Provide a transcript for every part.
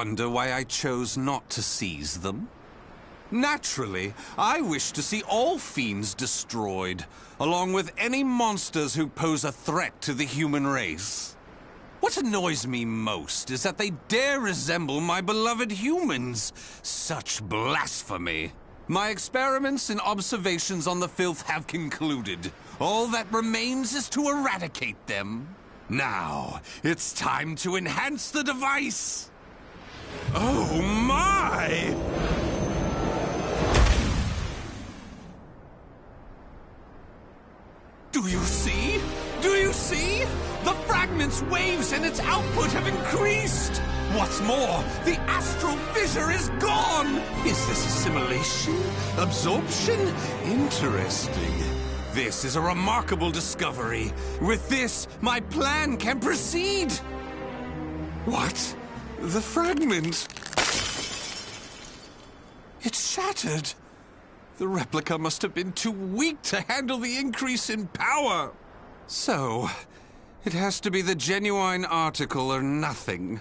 wonder why I chose not to seize them? Naturally, I wish to see all fiends destroyed, along with any monsters who pose a threat to the human race. What annoys me most is that they dare resemble my beloved humans. Such blasphemy. My experiments and observations on the filth have concluded. All that remains is to eradicate them. Now, it's time to enhance the device. Oh my! Do you see? Do you see? The fragment's waves and its output have increased! What's more, the astral fissure is gone! Is this assimilation? Absorption? Interesting. This is a remarkable discovery. With this, my plan can proceed! What? The fragment? It's shattered! The replica must have been too weak to handle the increase in power. So, it has to be the genuine article or nothing.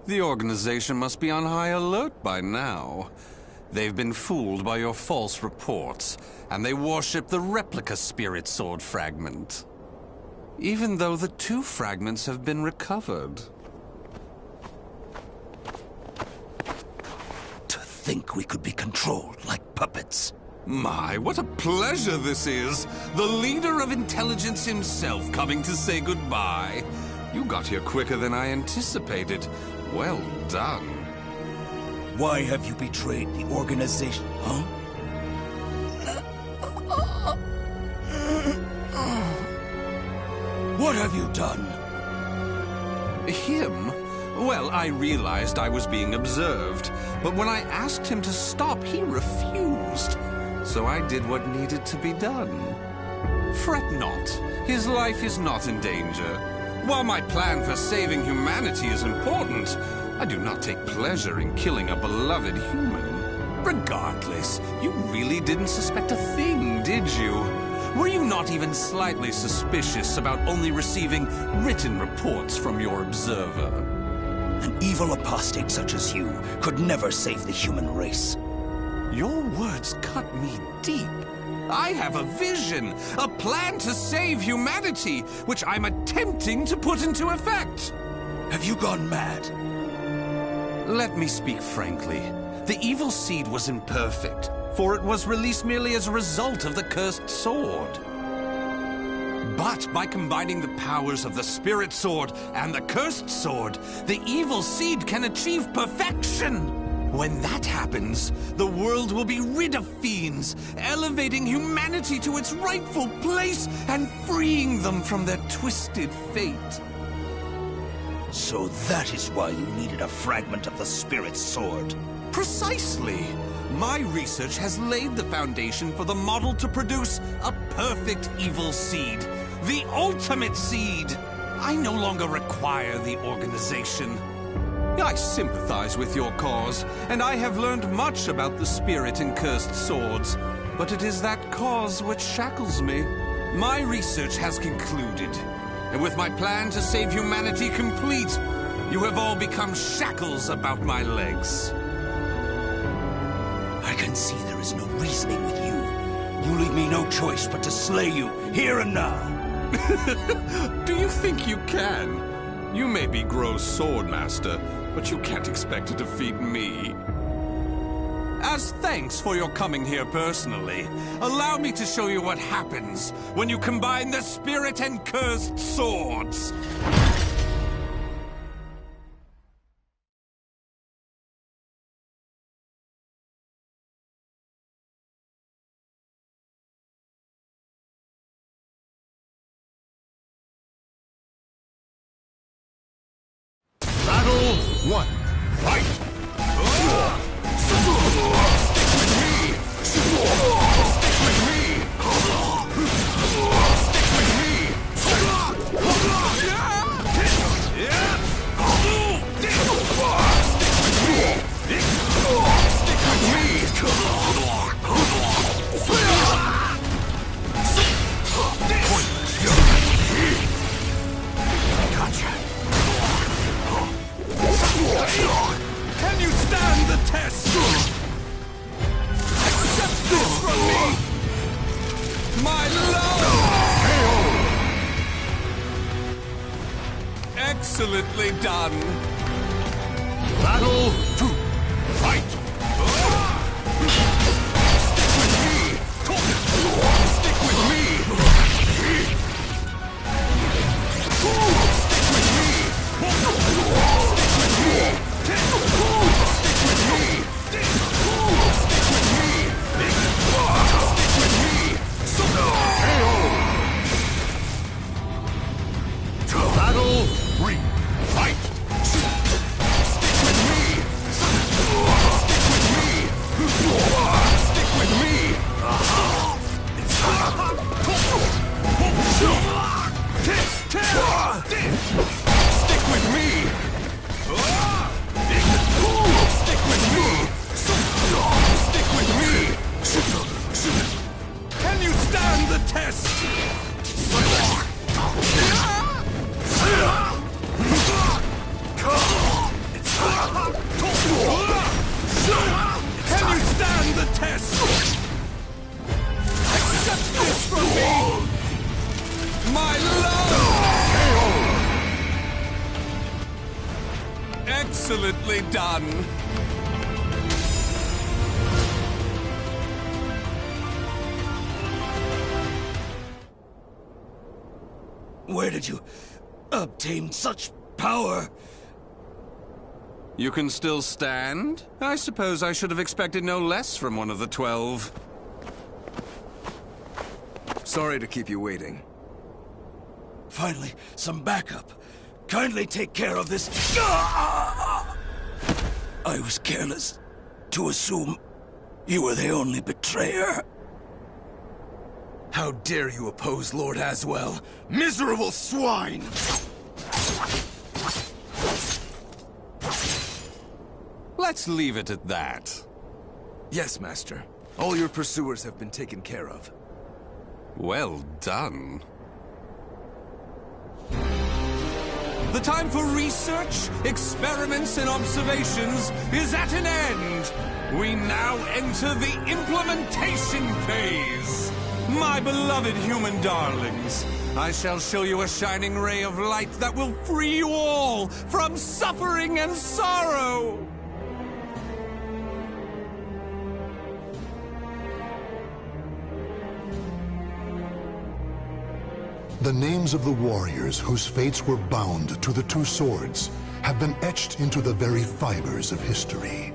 The organization must be on high alert by now. They've been fooled by your false reports, and they worship the replica spirit sword fragment. Even though the two fragments have been recovered. To think we could be controlled like puppets. My, what a pleasure this is! The leader of intelligence himself coming to say goodbye. You got here quicker than I anticipated. Well done. Why have you betrayed the organization, huh? What have you done? Him? Well, I realized I was being observed, but when I asked him to stop, he refused. So I did what needed to be done. Fret not. His life is not in danger. While my plan for saving humanity is important, I do not take pleasure in killing a beloved human. Regardless, you really didn't suspect a thing, did you? Were you not even slightly suspicious about only receiving written reports from your observer? An evil apostate such as you could never save the human race. Your words cut me deep. I have a vision, a plan to save humanity, which I'm attempting to put into effect. Have you gone mad? Let me speak frankly. The evil seed was imperfect, for it was released merely as a result of the cursed sword. But by combining the powers of the spirit sword and the cursed sword, the evil seed can achieve perfection. When that happens, the world will be rid of fiends, elevating humanity to its rightful place and freeing them from their twisted fate. So that is why you needed a fragment of the spirit sword. Precisely. My research has laid the foundation for the model to produce a perfect evil seed. The ultimate seed. I no longer require the organization. I sympathize with your cause, and I have learned much about the spirit and cursed swords. But it is that cause which shackles me. My research has concluded, and with my plan to save humanity complete, you have all become shackles about my legs. I can see there is no reasoning with you. You leave me no choice but to slay you, here and now. Do you think you can? You may be Gro's swordmaster, but you can't expect to defeat me. As thanks for your coming here personally, allow me to show you what happens when you combine the spirit and cursed swords. Battle 1. Fight! Excellently done. Battle 2. Fight! Stick with me! Battle 3. Fight! Stick with me! Stick with me! Stick with me! Stick with me! Can you stand the test? Can you stand the test? Accept this from me! My love! Excellently done! Where did you obtain such power? You can still stand? I suppose I should have expected no less from one of the 12. Sorry to keep you waiting. Finally, some backup. Kindly take care of this. I was careless to assume you were the only betrayer. How dare you oppose Lord Aswell? Miserable swine! Let's leave it at that. Yes, Master. All your pursuers have been taken care of. Well done. The time for research, experiments, and observations is at an end. We now enter the implementation phase. My beloved human darlings, I shall show you a shining ray of light that will free you all from suffering and sorrow. The names of the warriors whose fates were bound to the two swords have been etched into the very fibers of history.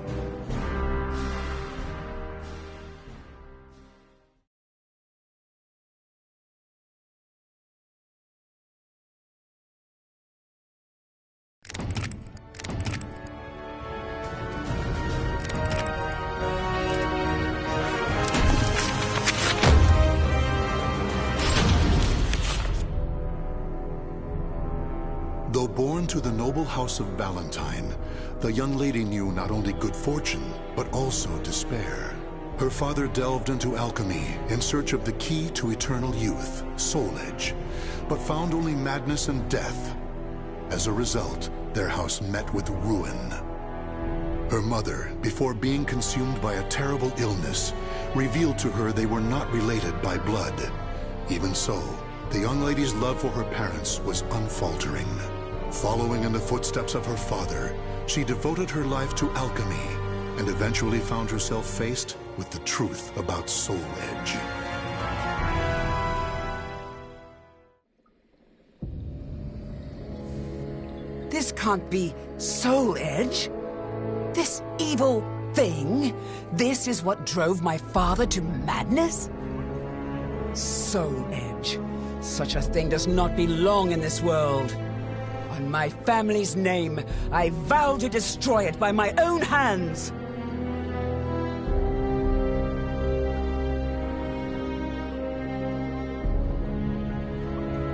Though born to the noble house of Valentine, the young lady knew not only good fortune, but also despair. Her father delved into alchemy in search of the key to eternal youth, Soul Edge, but found only madness and death. As a result, their house met with ruin. Her mother, before being consumed by a terrible illness, revealed to her they were not related by blood. Even so, the young lady's love for her parents was unfaltering. Following in the footsteps of her father, she devoted her life to alchemy and eventually found herself faced with the truth about Soul Edge. This can't be Soul Edge. This evil thing. This is what drove my father to madness? Soul Edge. Such a thing does not belong in this world. On my family's name, I vow to destroy it by my own hands.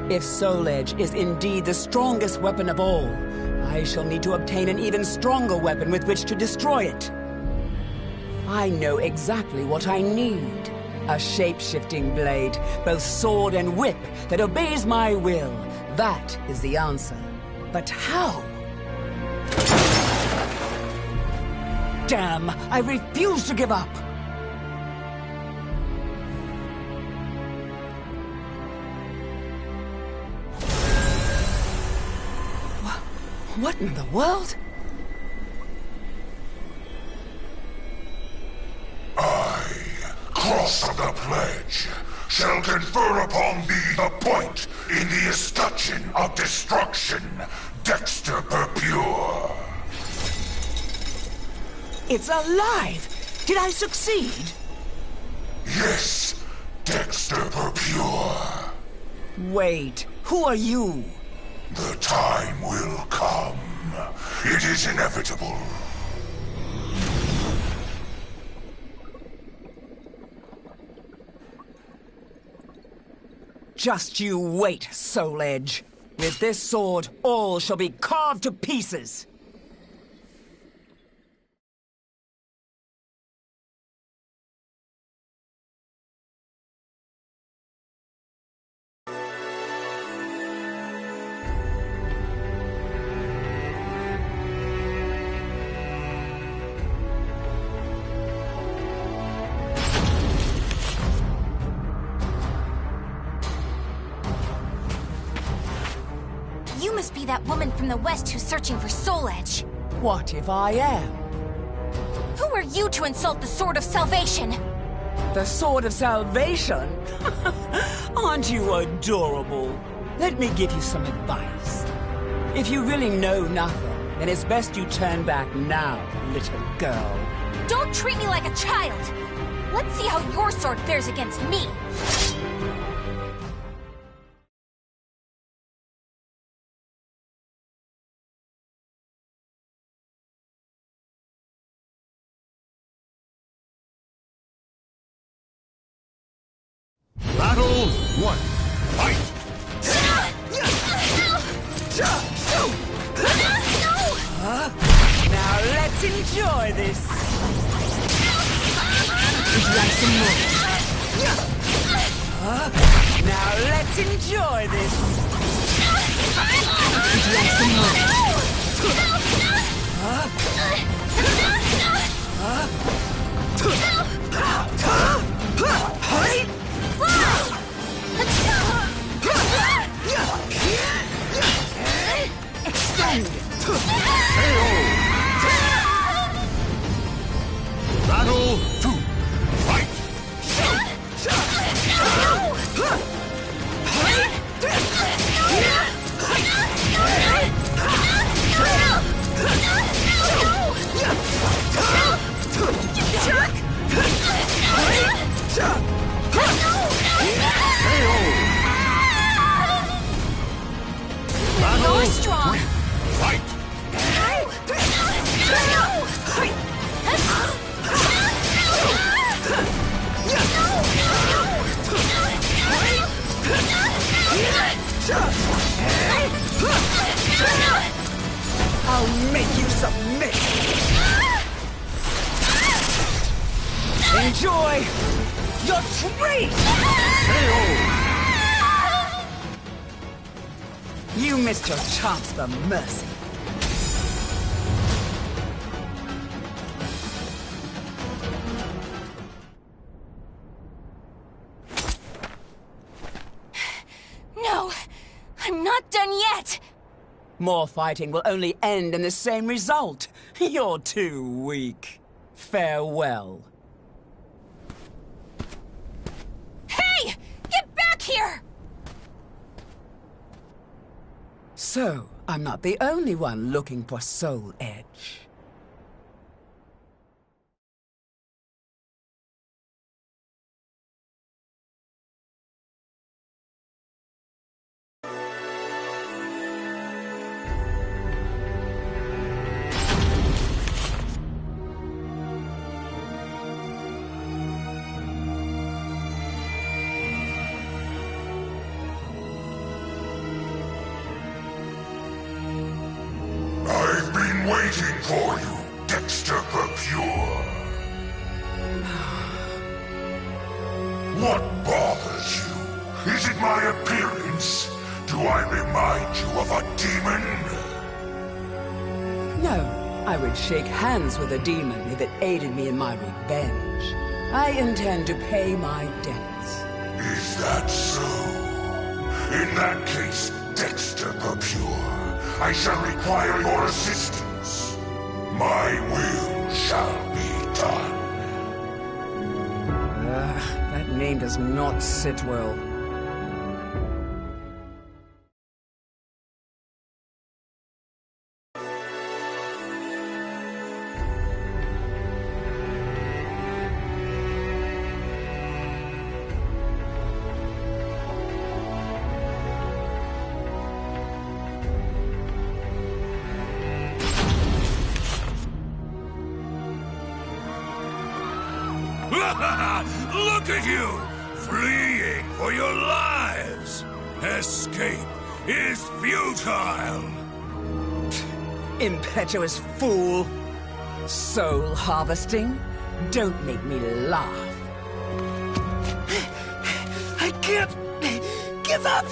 If Soul Edge is indeed the strongest weapon of all, I shall need to obtain an even stronger weapon with which to destroy it. I know exactly what I need. A shape-shifting blade, both sword and whip, that obeys my will. That is the answer. But how? Damn! I refuse to give up! What in the world? I, Cross of the Pledge, shall confer upon thee the point in the escutcheon of destruction, Dexter Purpure. It's alive! Did I succeed? Yes, Dexter Purpure. Wait, who are you? The time will come. It is inevitable. Just you wait, Soul Edge. With this sword, all shall be carved to pieces. You must be that woman from the West who's searching for Soul Edge. What if I am? Who are you to insult the Sword of Salvation? The Sword of Salvation? Aren't you adorable? Let me give you some advice. If you really know nothing, then it's best you turn back now, little girl. Don't treat me like a child! Let's see how your sword fares against me! Battle 1. Fight! Now let's enjoy this. Would you like some more? Now let's enjoy this. Would you like some more? Extend. Battle 2. Fight! You're strong! Fight! I'll make you submit. Enjoy your treat. You missed your chance for mercy. No! I'm not done yet! More fighting will only end in the same result. You're too weak. Farewell. Hey! Get back here! So, I'm not the only one looking for Soul Edge. I've been waiting for you, Dexter Purpure. What bothers you? Is it my appearance? Do I remind you of a demon? No, I would shake hands with a demon if it aided me in my revenge. I intend to pay my debts. Is that so? In that case, Dexter Purpure, I shall require your assistance. My will shall be done. That name does not sit well. Look at you! Fleeing for your lives! Escape is futile! Impetuous fool! Soul harvesting? Don't make me laugh. I can't give up!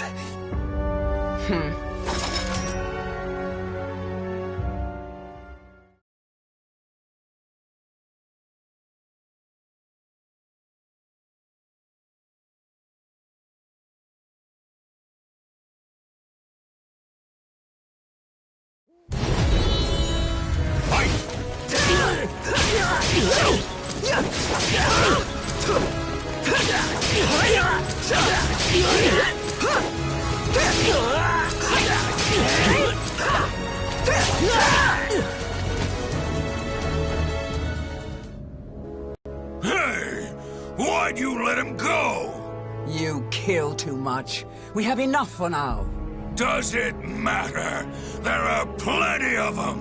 Hey! Why'd you let him go? You kill too much. We have enough for now. Does it matter? There are plenty of them!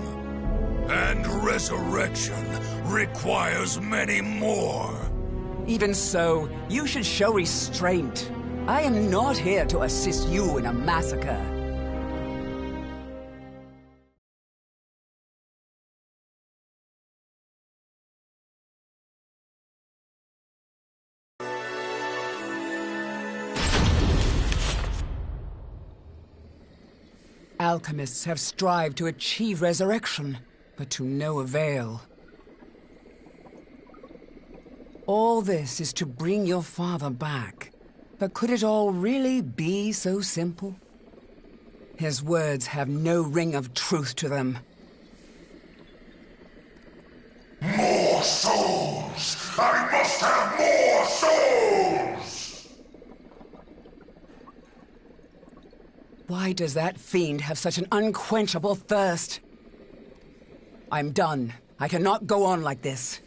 And resurrection requires many more. Even so, you should show restraint. I am not here to assist you in a massacre. Alchemists have strived to achieve resurrection, but to no avail. All this is to bring your father back. But could it all really be so simple? His words have no ring of truth to them. More souls! I must have more souls! Why does that fiend have such an unquenchable thirst? I'm done. I cannot go on like this.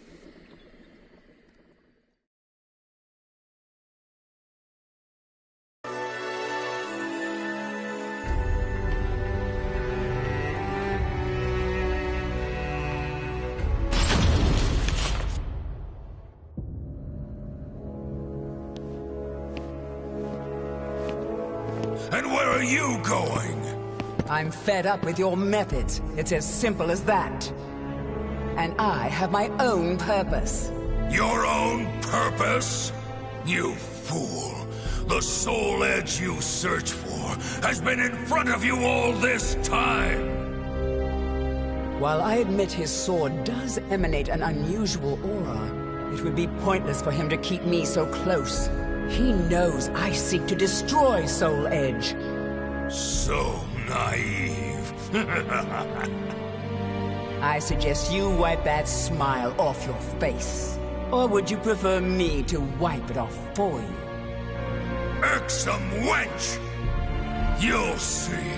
And where are you going? I'm fed up with your methods. It's as simple as that. And I have my own purpose. Your own purpose? You fool. The soul edge you search for has been in front of you all this time. While I admit his sword does emanate an unusual aura, it would be pointless for him to keep me so close. He knows I seek to destroy Soul Edge. So naive. I suggest you wipe that smile off your face. Or would you prefer me to wipe it off for you? Irksome wench! You'll see.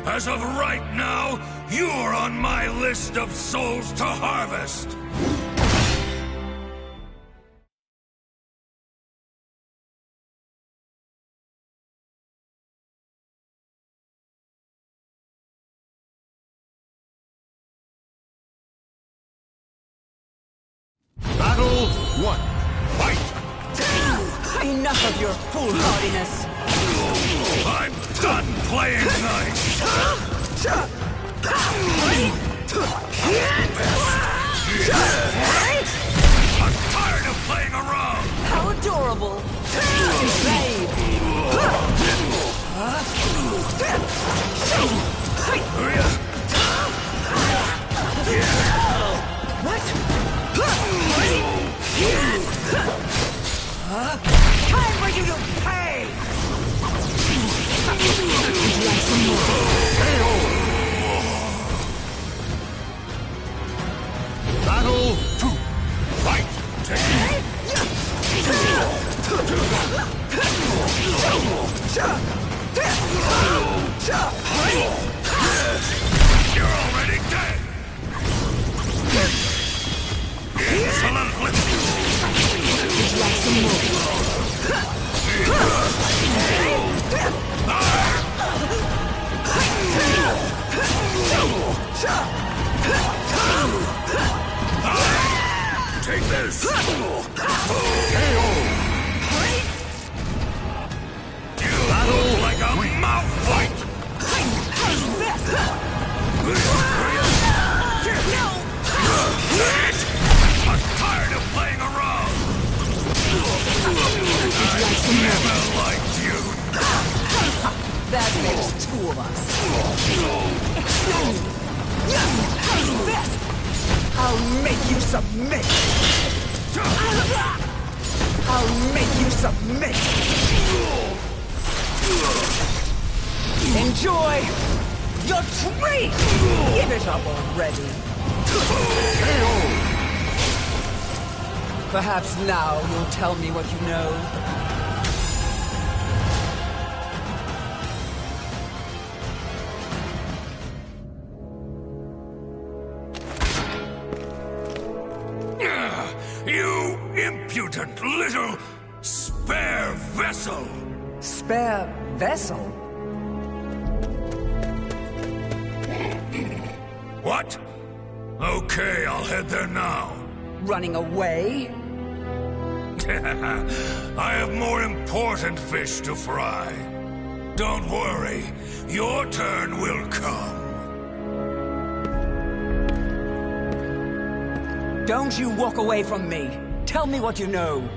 As of right now, you're on my list of souls to harvest. Battle 1. Fight! Enough of your foolhardiness! I'm done playing nice! I'm tired of playing around! How adorable! Slave! Time for you to pay! Take this! You battle like a mouth fight! I'm tired of playing around! I never liked you! That makes two of us. I'll make you submit! I'll make you submit! Enjoy your treat! Give it up already! Perhaps now you'll tell me what you know. You impudent little spare vessel! Spare vessel? What? Okay, I'll head there now. Running away? I have more important fish to fry. Don't worry, your turn will come. Don't you walk away from me. Tell me what you know.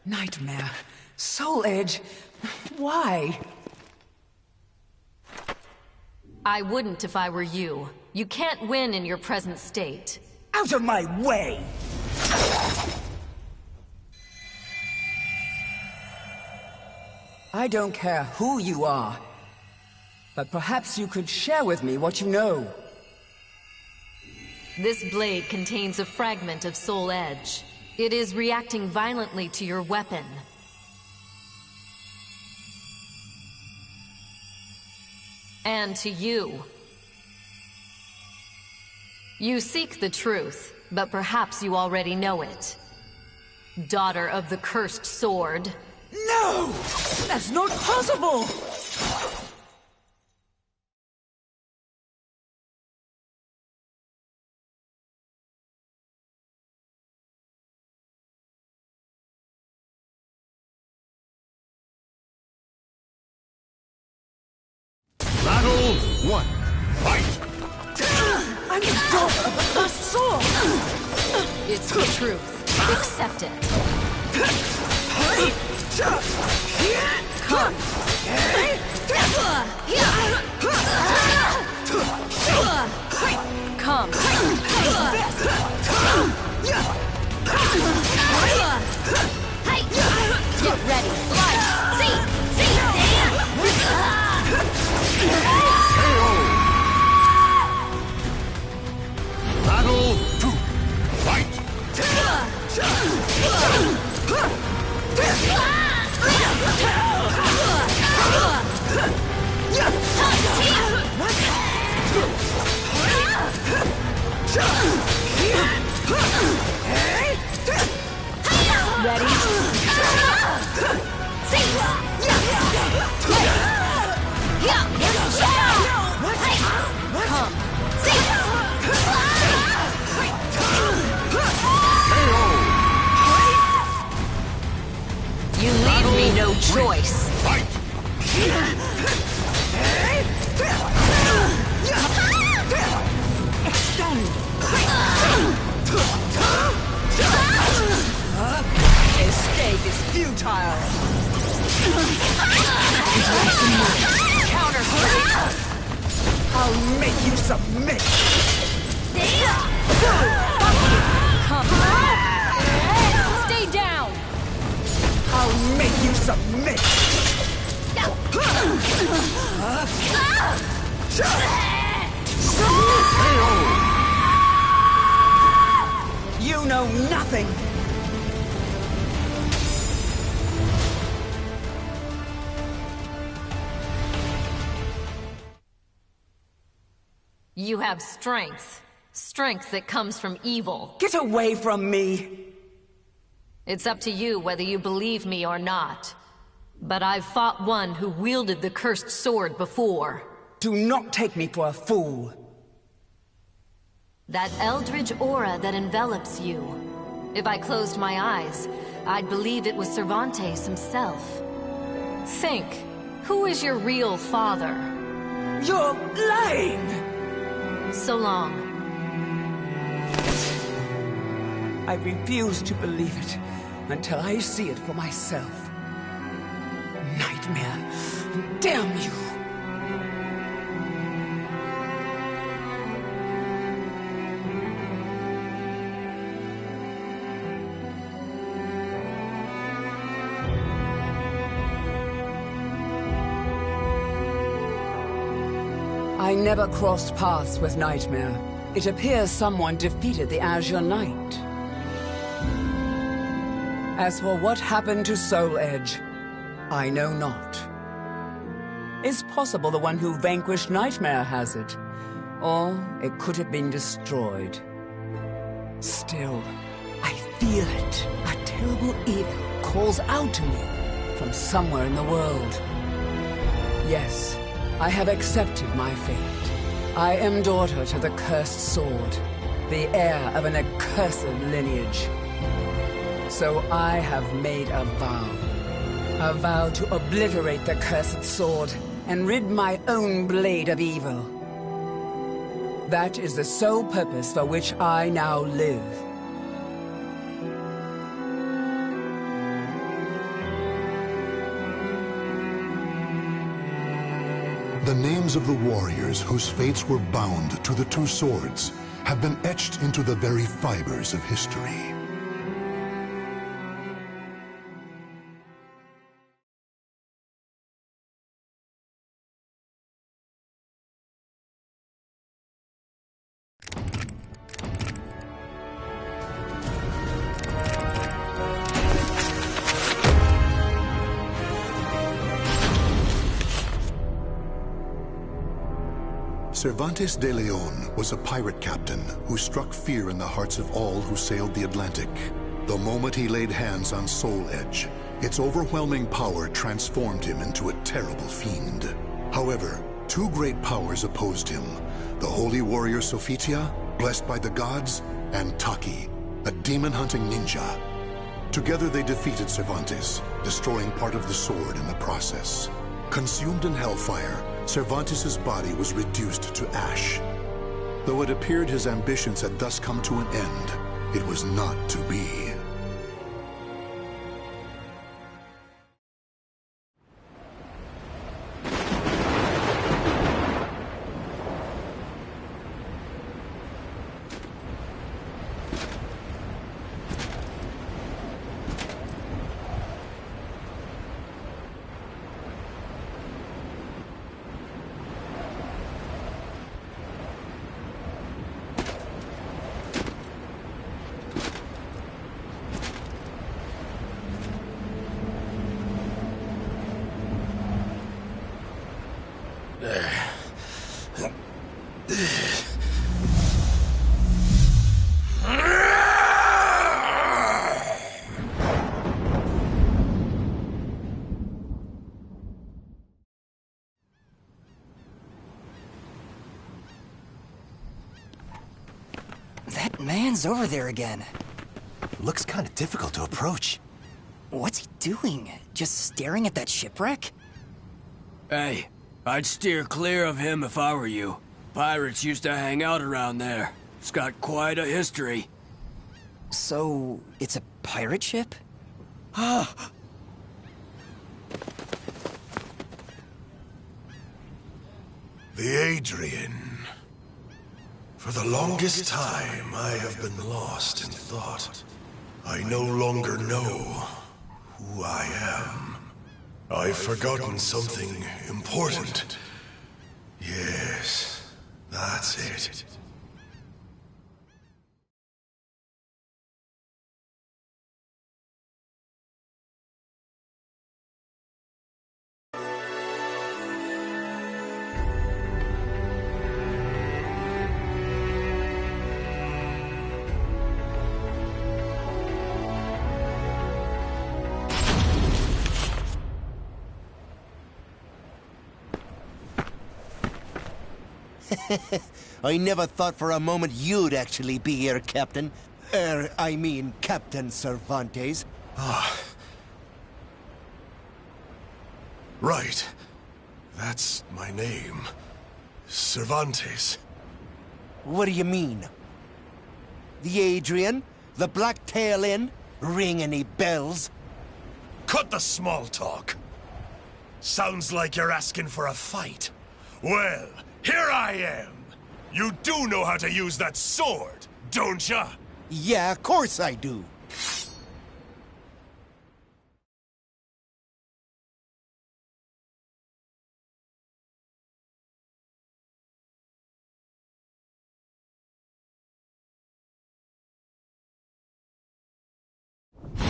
Nightmare. Soul Edge. Why? I wouldn't if I were you. You can't win in your present state. Out of my way! I don't care who you are, but perhaps you could share with me what you know. This blade contains a fragment of Soul Edge. It is reacting violently to your weapon. And to you. You seek the truth, but perhaps you already know it. Daughter of the cursed sword. No! That's not possible! Battle 1. Fight! I'm the daughter of the cursed sword! It's the truth. Accept it. Come. Come. Get ready. Fight. See. Battle 2. Fight! Ready? Come. You leave me no choice. Fight! Extend! Escape is futile! Counter strike. I'll make you submit! Come. Stay down. I'll make you submit! You have strength. Strength that comes from evil. Get away from me! It's up to you whether you believe me or not. But I've fought one who wielded the cursed sword before. Do not take me for a fool. That eldritch aura that envelops you. If I closed my eyes, I'd believe it was Cervantes himself. Think, who is your real father? You're lying! So long. I refuse to believe it until I see it for myself. Nightmare! Damn you! I never crossed paths with Nightmare. It appears someone defeated the Azure Knight. As for what happened to Soul Edge, I know not. It's possible the one who vanquished Nightmare has it, or it could have been destroyed. Still, I feel it. A terrible evil calls out to me from somewhere in the world. Yes, I have accepted my fate. I am daughter to the cursed sword, the heir of an accursed lineage. So I have made a vow to obliterate the cursed sword and rid my own blade of evil. That is the sole purpose for which I now live. The names of the warriors whose fates were bound to the two swords have been etched into the very fibers of history. Cervantes de Leon was a pirate captain who struck fear in the hearts of all who sailed the Atlantic. The moment he laid hands on Soul Edge, its overwhelming power transformed him into a terrible fiend. However, two great powers opposed him: the holy warrior Sophitia, blessed by the gods, and Taki, a demon-hunting ninja. Together they defeated Cervantes, destroying part of the sword in the process. Consumed in hellfire, Cervantes' body was reduced to ash. Though it appeared his ambitions had thus come to an end, it was not to be. That man's over there again. Looks kind of difficult to approach. What's he doing? Just staring at that shipwreck? Hey, I'd steer clear of him if I were you. Pirates used to hang out around there. It's got quite a history. So, it's a pirate ship? The Adrian. For the longest time, I have been lost in thought. I no longer know who I am. I've forgotten something important. Yes, that's it. I never thought for a moment you'd actually be here, Captain. I mean, Captain Cervantes. Right. That's my name. Cervantes. What do you mean? The Adrian? The Black Tail Inn? Ring any bells? Cut the small talk. Sounds like you're asking for a fight. Well, here I am. You do know how to use that sword, don't ya? Yeah, of course I do.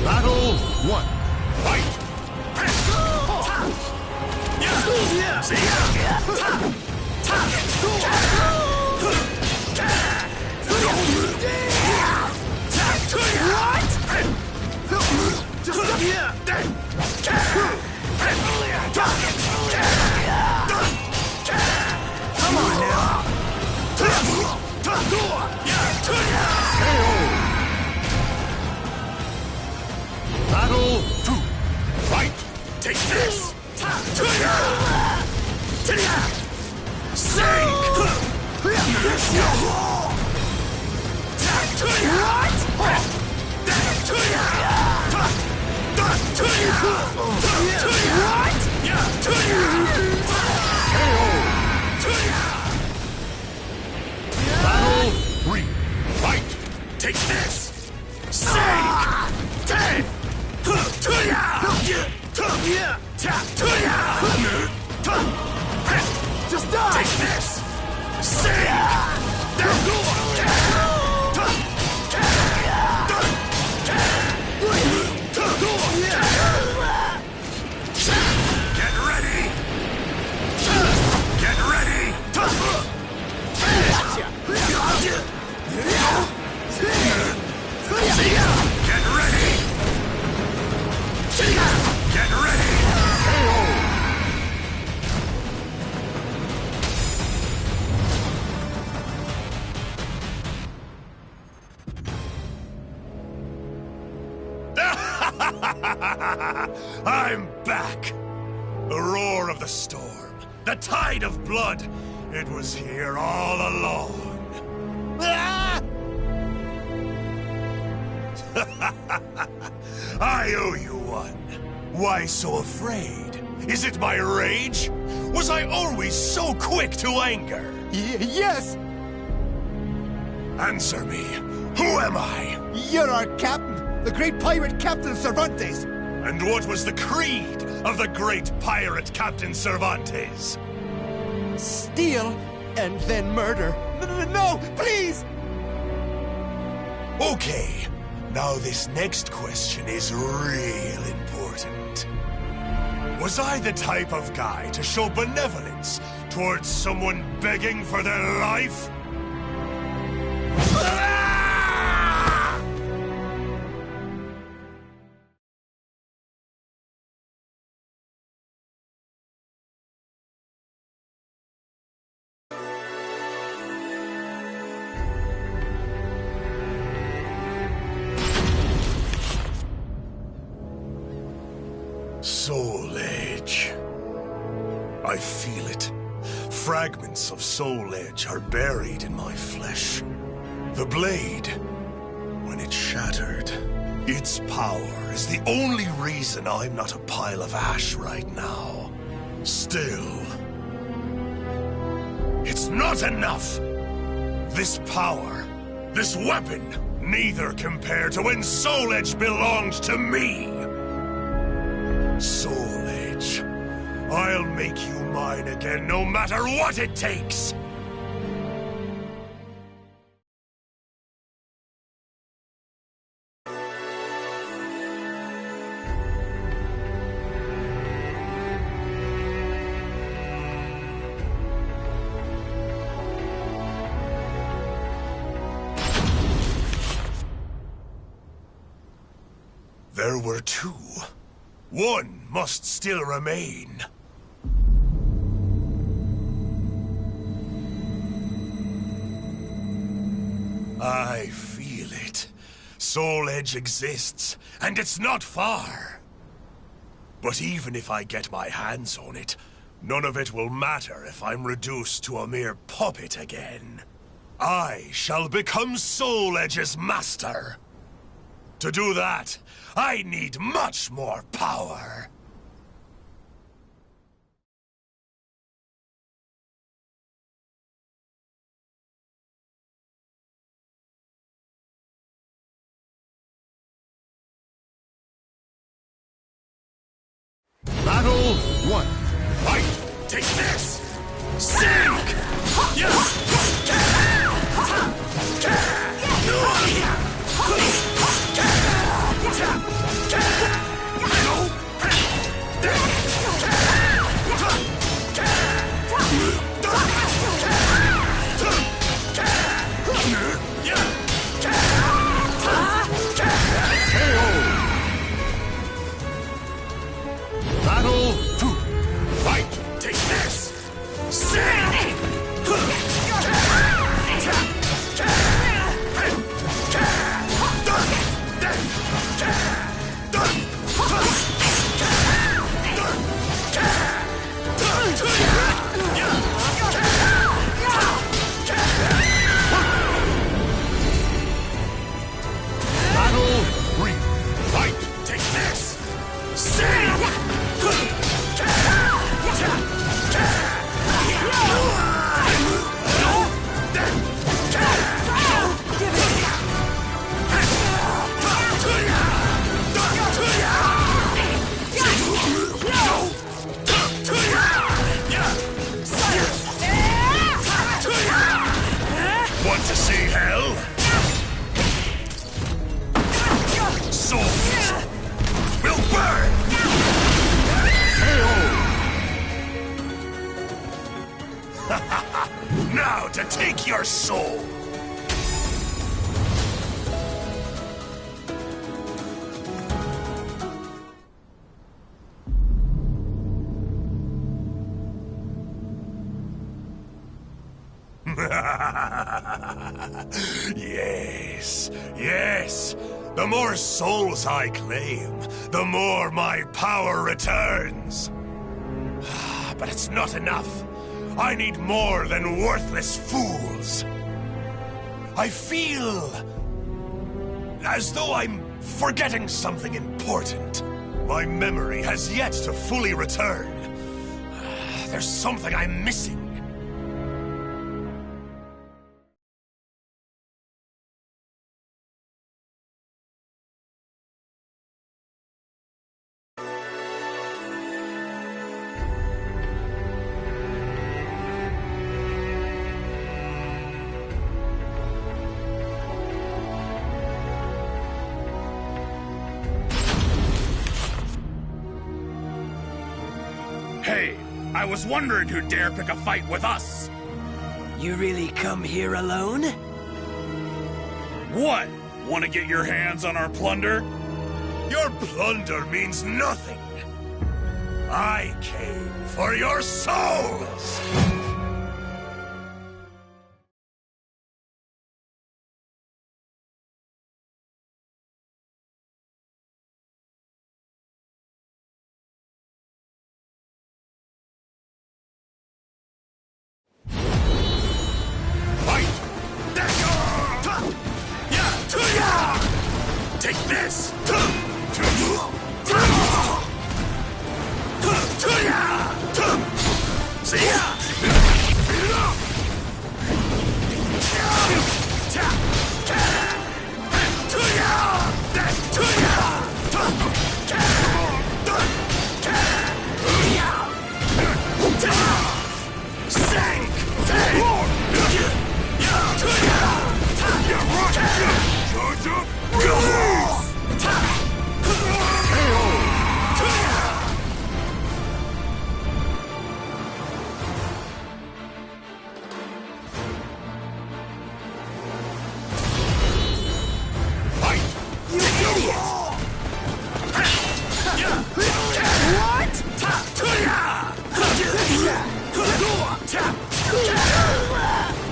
Battle 1. Fight! Come on now. Battle 2. Fight! Take this! Battle 3. Fight! Take this! Sink! Just die! Take this! Sink! Get ready! Get ready! Get ready! Get ready! I'm back! The roar of the storm, the tide of blood, it was here all along. Ah! I owe you one. Why so afraid? Is it my rage? Was I always so quick to anger? Yes! Answer me. Who am I? You're our captain, the great pirate Captain Cervantes. And what was the creed of the great pirate Captain Cervantes? Steal and then murder. No, please! Okay, now this next question is real important. Was I the type of guy to show benevolence towards someone begging for their life? Soul Edge. I feel it. Fragments of Soul Edge are buried in my flesh. The blade, when it shattered, its power is the only reason I'm not a pile of ash right now. Still, it's not enough! This power, this weapon, neither compare to when Soul Edge belonged to me! Soul Edge, I'll make you mine again no matter what it takes! There were two. One must still remain. I feel it. Soul Edge exists, and it's not far. But even if I get my hands on it, none of it will matter if I'm reduced to a mere puppet again. I shall become Soul Edge's master. To do that, I need much more power. Battle 1. Fight! Take this! Sink! Battle 2. Fight! Take this! Sink! Battle 3. Fight! Take this! Sink! Want to see hell? Souls will burn! Now to take your soul! Yes, yes. The more souls I claim, the more my power returns. But it's not enough. I need more than worthless fools. I feel as though I'm forgetting something important. My memory has yet to fully return. There's something I'm missing. Hey, I was wondering who'd dare pick a fight with us. You really come here alone? What? Want to get your hands on our plunder? Your plunder means nothing. I came for your souls! Take this! See ya! Beat it up! Sink! Charge up!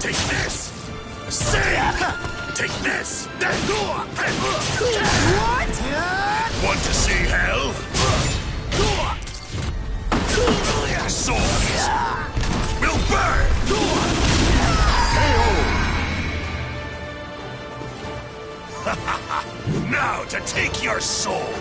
Take this! Sing! Take this! What? Want to see hell? Swords will burn! Now to take your soul!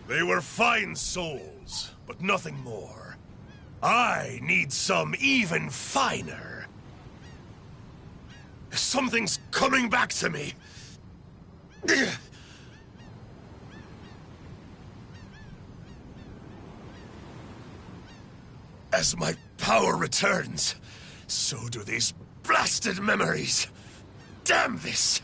They were fine souls, but nothing more. I need some even finer. Something's coming back to me. As my power returns, so do these blasted memories. Damn this!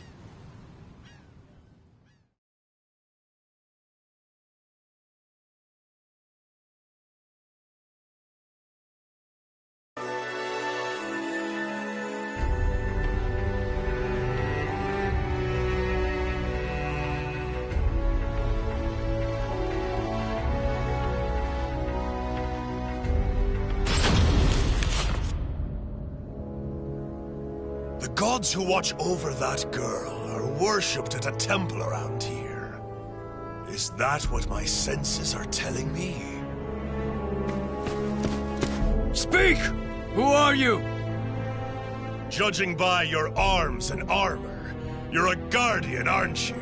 The gods who watch over that girl are worshipped at a temple around here. Is that what my senses are telling me? Speak! Who are you? Judging by your arms and armor, you're a guardian, aren't you?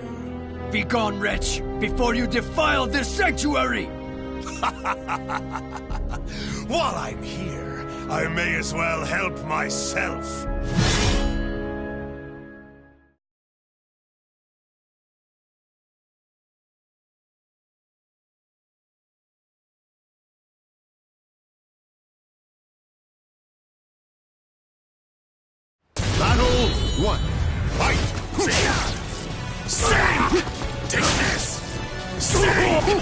Begone, wretch, before you defile this sanctuary! While I'm here, I may as well help myself. Battle 1. Fight! Sing! Take this! Sing!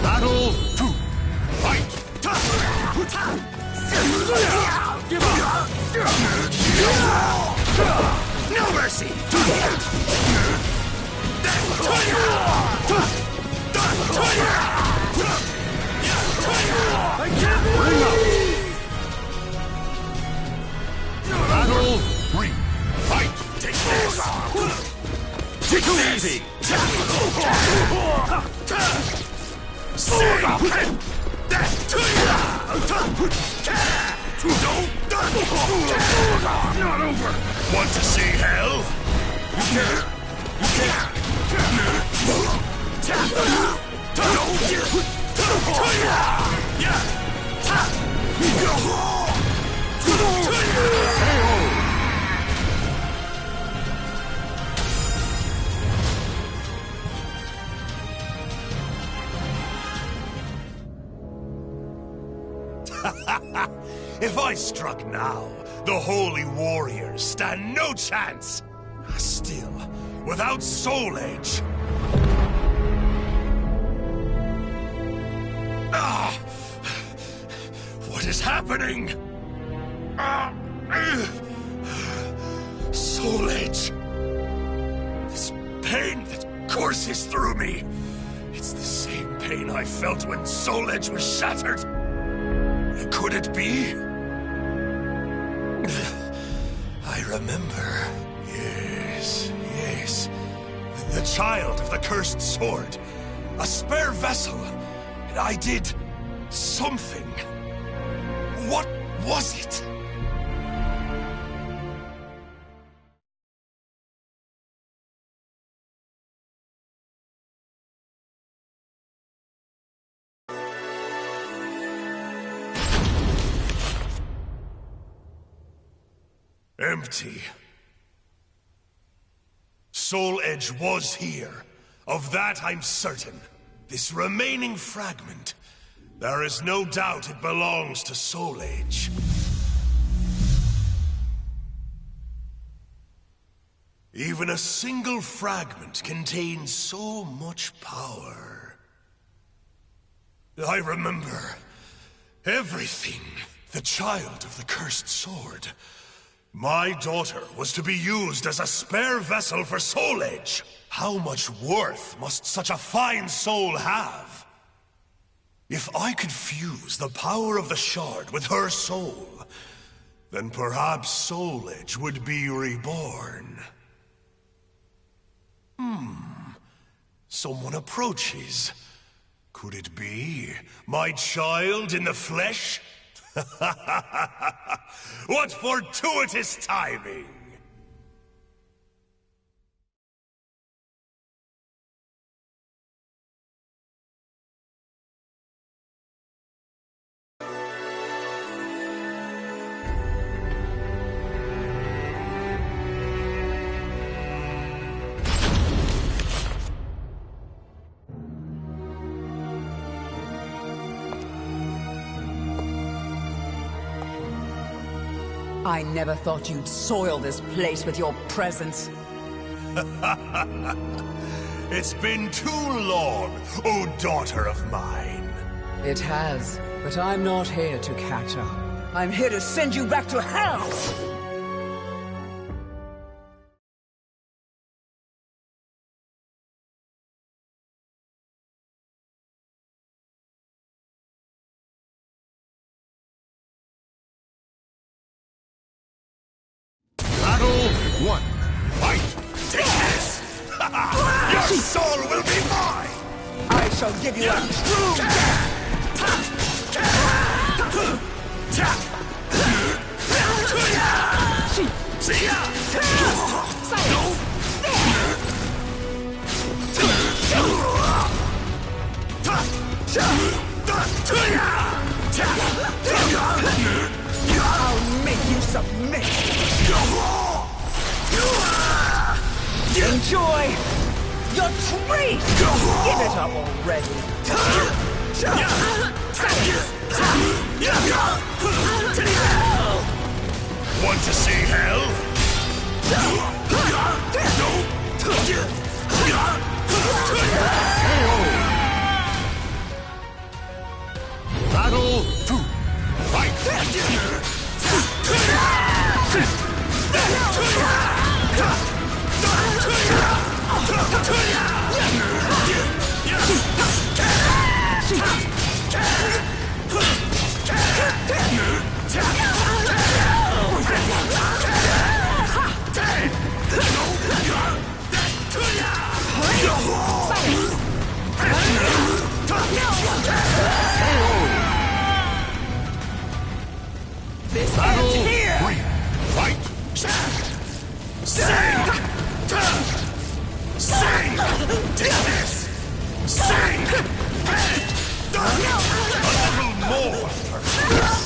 Battle 2. Fight! No mercy! I can't bring up! Battle 3. Fight! Take this! Take it easy! Not over! Want to see hell? If I struck now, the holy warriors stand no chance. Still, without Soul Edge... What is happening? Soul Edge. This pain that courses through me. It's the same pain I felt when Soul Edge was shattered. Could it be? I remember. Yes. The child of the cursed sword. A spare vessel. And I did something. What was it? Empty. Soul Edge was here. Of that I'm certain. This remaining fragment, there is no doubt it belongs to Soul Edge. Even a single fragment contains so much power. I remember everything. The child of the cursed sword. My daughter was to be used as a spare vessel for Soul Edge. How much worth must such a fine soul have? If I could fuse the power of the shard with her soul, then perhaps Soul Edge would be reborn. Someone approaches. Could it be my child in the flesh? What fortuitous timing! I never thought you'd soil this place with your presence. It's been too long, oh daughter of mine. It has, but I'm not here to catch up. I'm here to send you back to hell! Battle 1. Fight! Take this! Your soul will be mine! I shall give you a true death! I'll make you submit! Enjoy your treat! Give it up already! Want to see hell? Battle 2. Fight! This Battle ends here! 3. Fight! Sing! Sing! Take this! Sing! A little more, perhaps.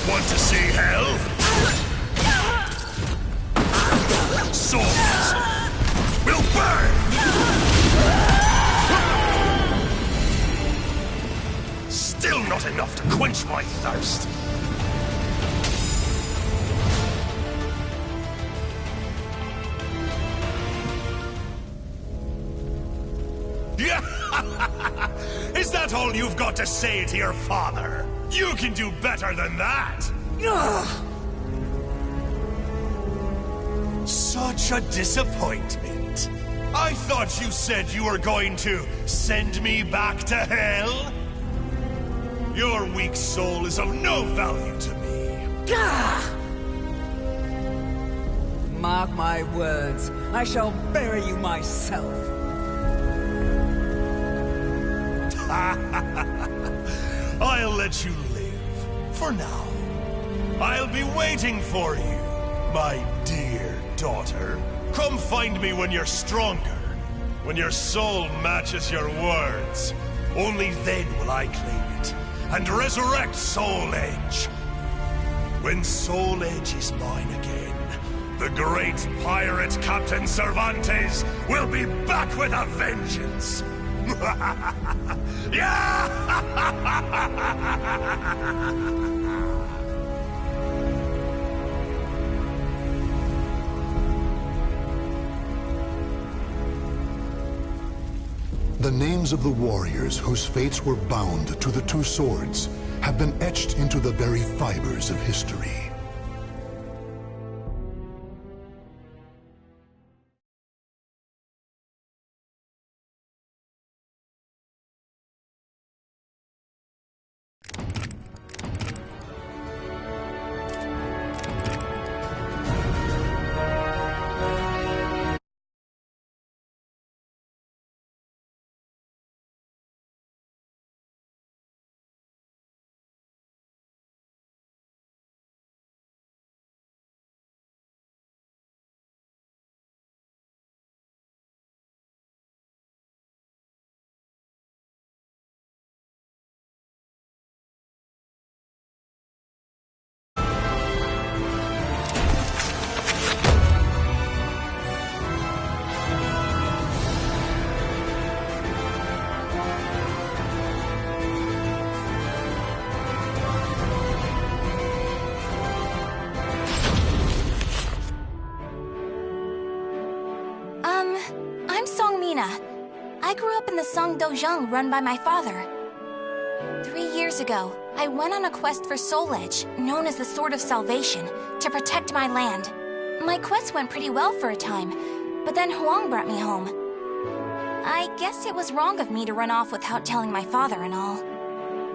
Want to see hell? Swords will burn! Still not enough to quench my thirst. Is that all you've got to say to your father? You can do better than that! Such a disappointment. I thought you said you were going to send me back to hell? Your weak soul is of no value to me. Mark my words, I shall bury you myself. I'll let you live, for now. I'll be waiting for you, my dear daughter. Come find me when you're stronger, when your soul matches your words. Only then will I claim it, and resurrect Soul Edge. When Soul Edge is mine again, the great pirate Captain Cervantes will be back with a vengeance. Yeah! The names of the warriors whose fates were bound to the two swords have been etched into the very fibers of history. I grew up in the Song Dojang run by my father. 3 years ago, I went on a quest for Soul Edge, known as the Sword of Salvation, to protect my land. My quest went pretty well for a time, but then Huang brought me home. I guess it was wrong of me to run off without telling my father and all.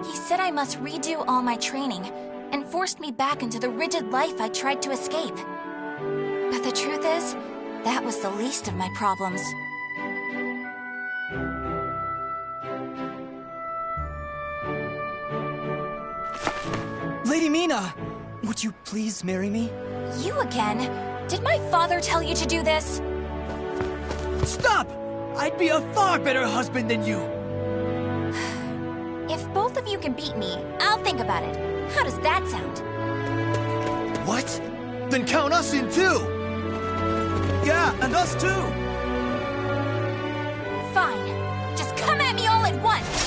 He said I must redo all my training, and forced me back into the rigid life I tried to escape. But the truth is, that was the least of my problems. Lady Mina! Would you please marry me? You again? Did my father tell you to do this? Stop! I'd be a far better husband than you! If both of you can beat me, I'll think about it. How does that sound? What? Then count us in too! Yeah, and us too! Fine. Just come at me all at once!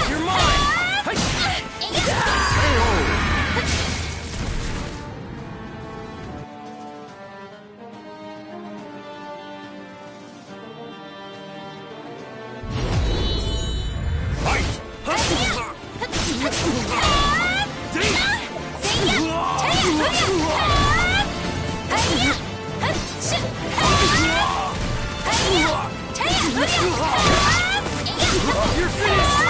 You're mine! You're finished!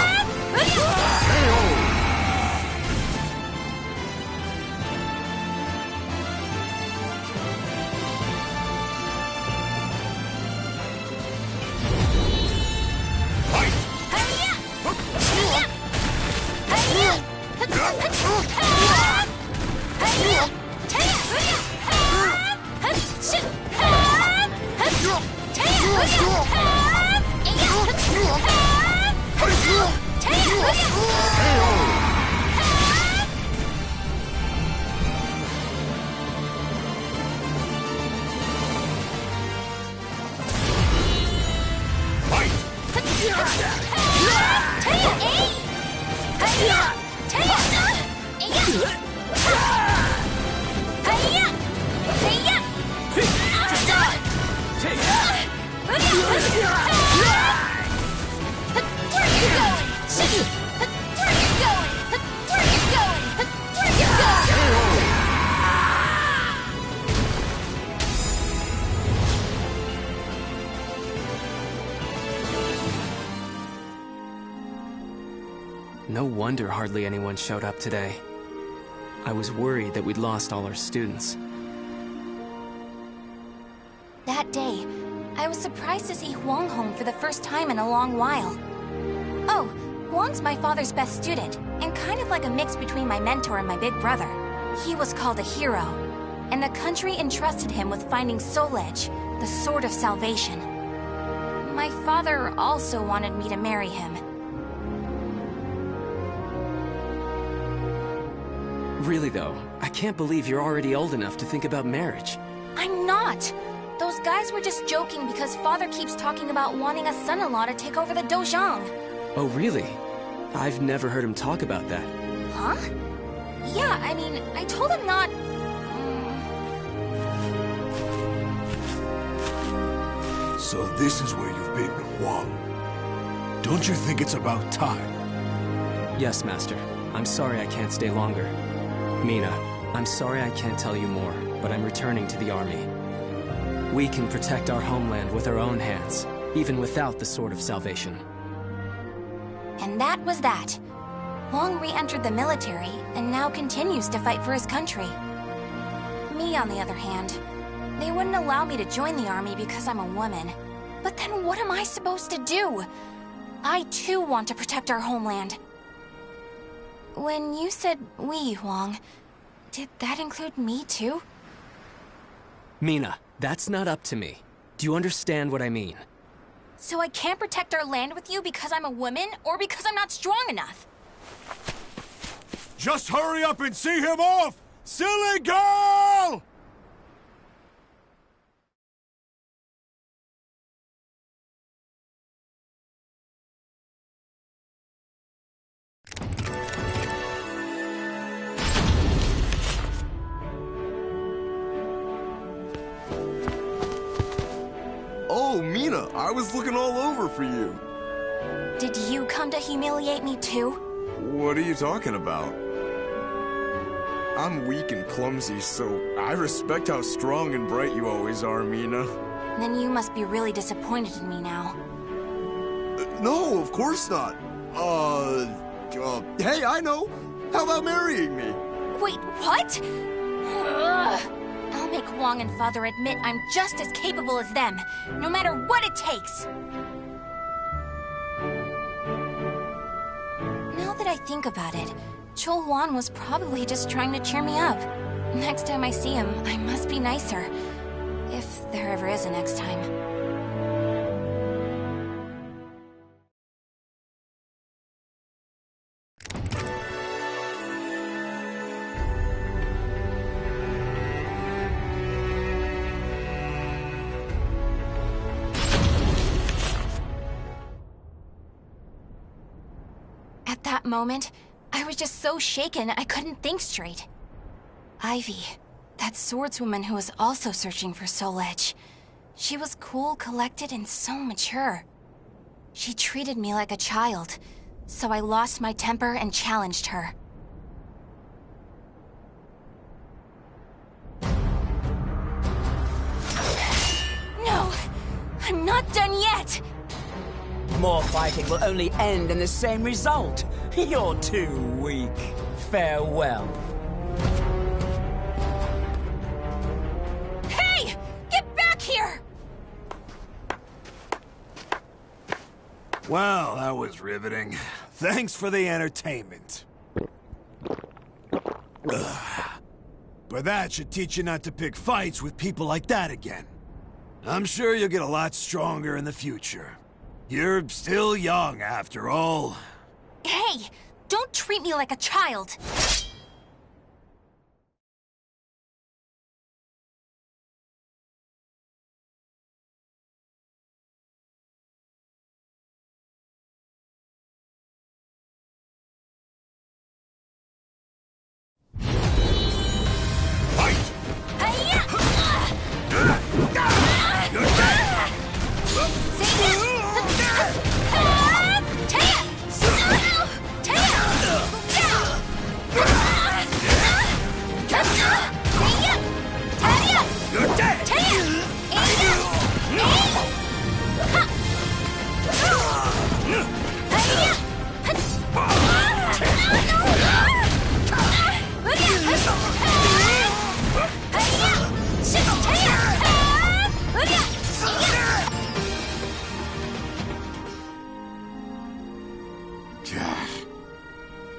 No wonder hardly anyone showed up today. I was worried that we'd lost all our students. That day, I was surprised to see Huang home for the first time in a long while. Oh, Huang's my father's best student, and kind of like a mix between my mentor and my big brother. He was called a hero, and the country entrusted him with finding Soul Edge, the Sword of Salvation. My father also wanted me to marry him. Really though, I can't believe you're already old enough to think about marriage. I'm not! Those guys were just joking because father keeps talking about wanting a son-in-law to take over the Dojang. Oh really? I've never heard him talk about that. Huh? Yeah, I mean, I told him not... So this is where you've been, Huang. Don't you think it's about time? Yes, Master. I'm sorry I can't stay longer. Mina, I'm sorry I can't tell you more, but I'm returning to the army. We can protect our homeland with our own hands, even without the Sword of Salvation. And that was that. Huang re-entered the military, and now continues to fight for his country. Me, on the other hand, they wouldn't allow me to join the army because I'm a woman. But then what am I supposed to do? I too want to protect our homeland. When you said we, Huang, did that include me too? Mina, that's not up to me. Do you understand what I mean? So I can't protect our land with you because I'm a woman, or because I'm not strong enough? Just hurry up and see him off! Silly girl! Oh, Mina, I was looking all over for you. Did you come to humiliate me too? What are you talking about? I'm weak and clumsy, so I respect how strong and bright you always are, Mina. Then you must be really disappointed in me now. No, of course not. Hey, I know. How about marrying me? Wait, what? Ugh. I'll make Huang and Father admit I'm just as capable as them, no matter what it takes. Now that I think about it, Chol Huan was probably just trying to cheer me up. Next time I see him, I must be nicer. If there ever is a next time. At that moment, I was just so shaken I couldn't think straight. Ivy, that swordswoman who was also searching for Soul Edge. She was cool, collected, and so mature. She treated me like a child, so I lost my temper and challenged her. No! I'm not done yet! More fighting will only end in the same result. You're too weak. Farewell. Hey! Get back here! Well, that was riveting. Thanks for the entertainment. Ugh. But that should teach you not to pick fights with people like that again. I'm sure you'll get a lot stronger in the future. You're still young, after all. Hey! Don't treat me like a child!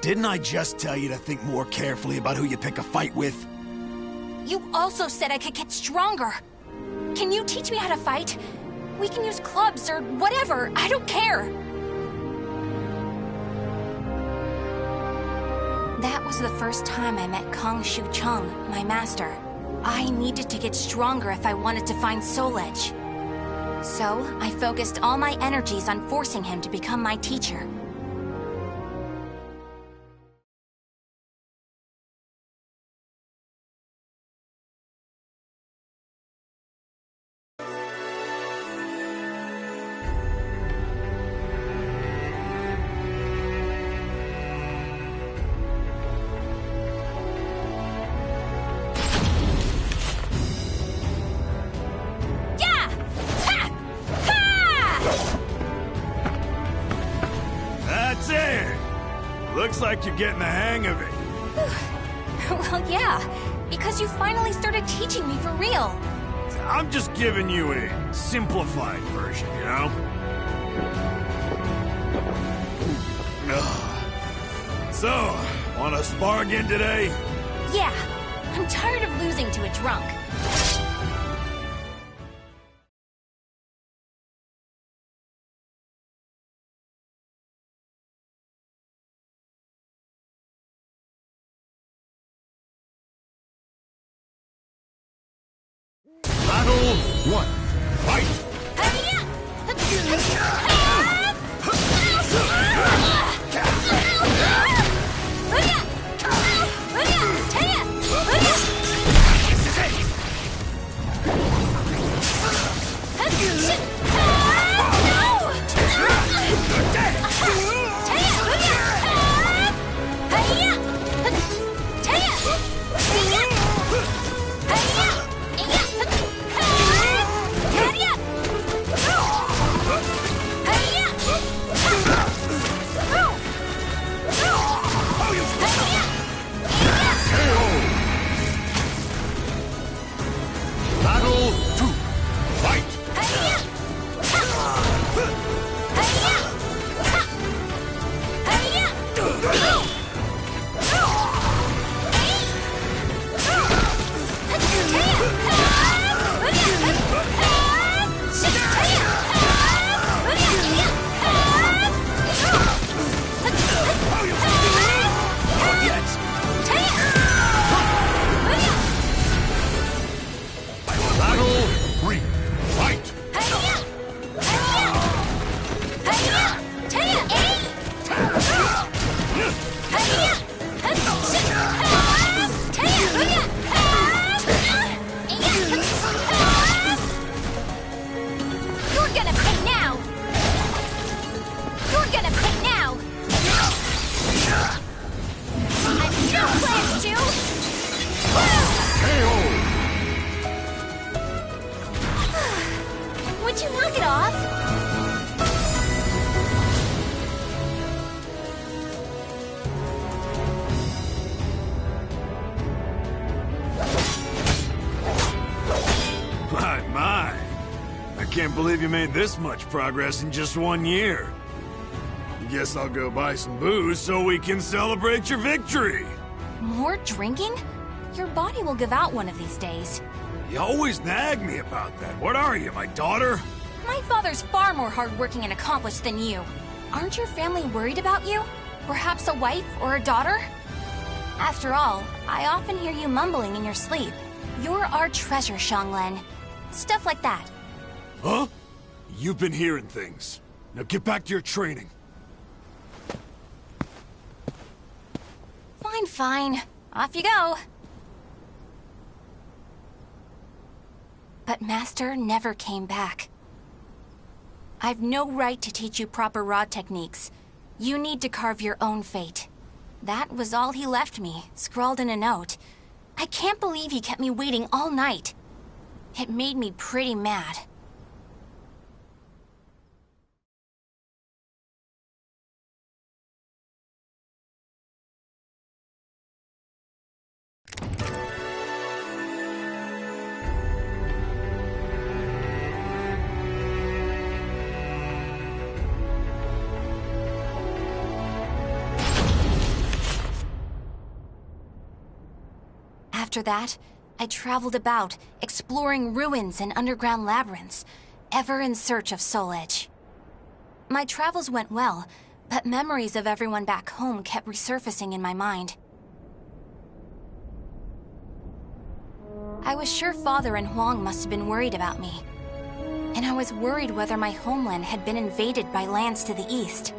Didn't I just tell you to think more carefully about who you pick a fight with? You also said I could get stronger. Can you teach me how to fight? We can use clubs or whatever. I don't care. That was the first time I met Kong Shu Chung, my master. I needed to get stronger if I wanted to find Soul Edge. So, I focused all my energies on forcing him to become my teacher. That's it! Looks like you're getting the hang of it. Well, yeah, because you finally started teaching me for real. I'm just giving you a simplified version, you know? So, wanna spar again today? Yeah, I'm tired of losing to a drunk. Battle 1. Fight! Battle 2. Fight! Battle 3. Fight! You're gonna pay now! You're gonna pay now! I've no plans to! Would you knock it off? My. I can't believe you made this much progress in just 1 year. Guess I'll go buy some booze so we can celebrate your victory. More drinking? Your body will give out one of these days. You always nag me about that. What are you, my daughter? My father's far more hardworking and accomplished than you. Aren't your family worried about you? Perhaps a wife or a daughter? After all, I often hear you mumbling in your sleep. You're our treasure, Xianglen. Stuff like that. Huh? You've been hearing things. Now get back to your training. Fine, fine. Off you go. But Master never came back. I've no right to teach you proper rod techniques. You need to carve your own fate. That was all he left me, scrawled in a note. I can't believe he kept me waiting all night. It made me pretty mad. After that, I traveled about, exploring ruins and underground labyrinths. ever in search of Soul Edge. My travels went well, but memories of everyone back home kept resurfacing in my mind. I was sure Father and Huang must have been worried about me. And I was worried whether my homeland had been invaded by lands to the east.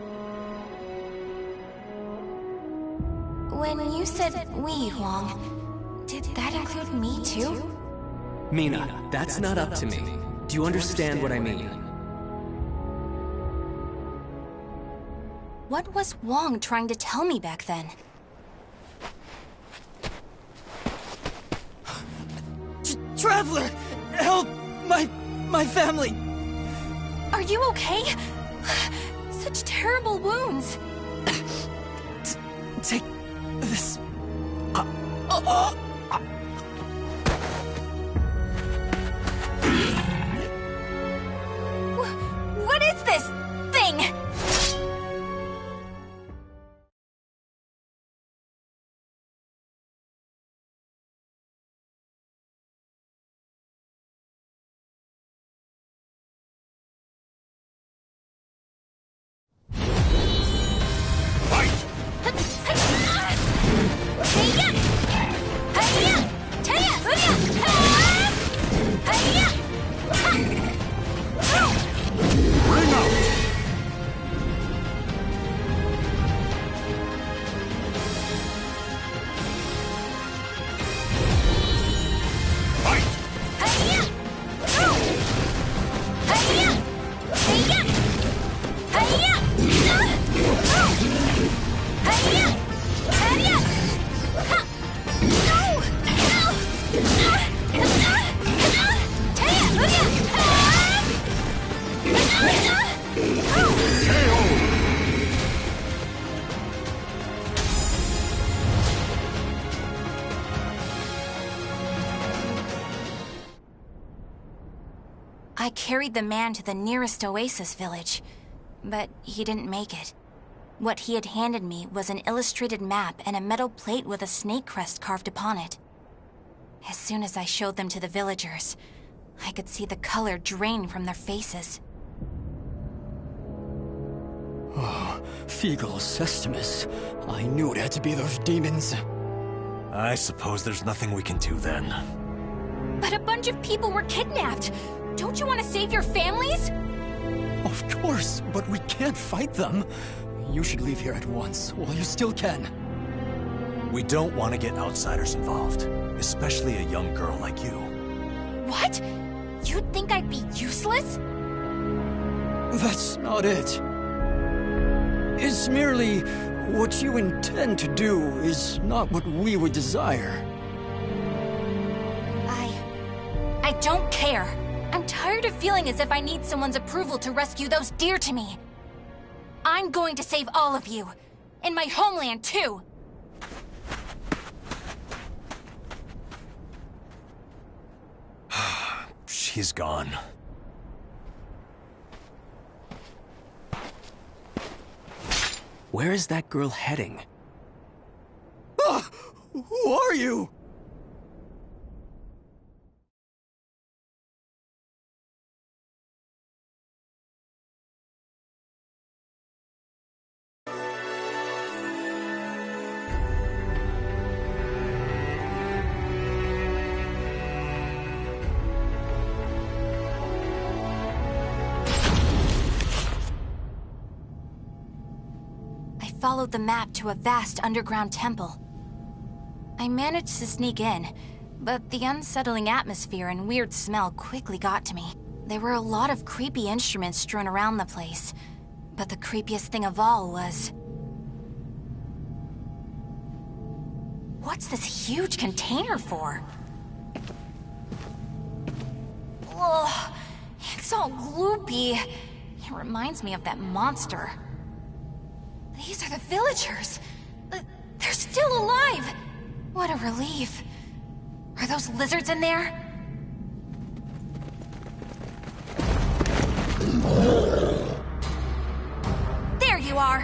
When you said we, Huang, did that include me too? Mina, that's not up to me. Do you understand what I mean? What was Huang trying to tell me back then? Traveler! Help! My family! Are you okay? Such terrible wounds! Take this... What is this thing? I carried the man to the nearest oasis village, but he didn't make it. What he had handed me was an illustrated map and a metal plate with a snake crest carved upon it. As soon as I showed them to the villagers, I could see the color drain from their faces. Oh, Feegle Sestimus. I knew it had to be those demons. I suppose there's nothing we can do then. But a bunch of people were kidnapped! Don't you want to save your families? Of course, but we can't fight them. You should leave here at once, while you still can. We don't want to get outsiders involved, especially a young girl like you. What? You'd think I'd be useless? That's not it. It's merely what you intend to do is not what we would desire. I don't care. I'm tired of feeling as if I need someone's approval to rescue those dear to me. I'm going to save all of you. And my homeland, too. She's gone. Where is that girl heading? Ah! Who are you? Followed the map to a vast underground temple. I managed to sneak in, but the unsettling atmosphere and weird smell quickly got to me. There were a lot of creepy instruments strewn around the place, but the creepiest thing of all was... What's this huge container for? Ugh, it's all gloopy. It reminds me of that monster. These are the villagers! They're still alive! What a relief. Are those lizards in there? There you are!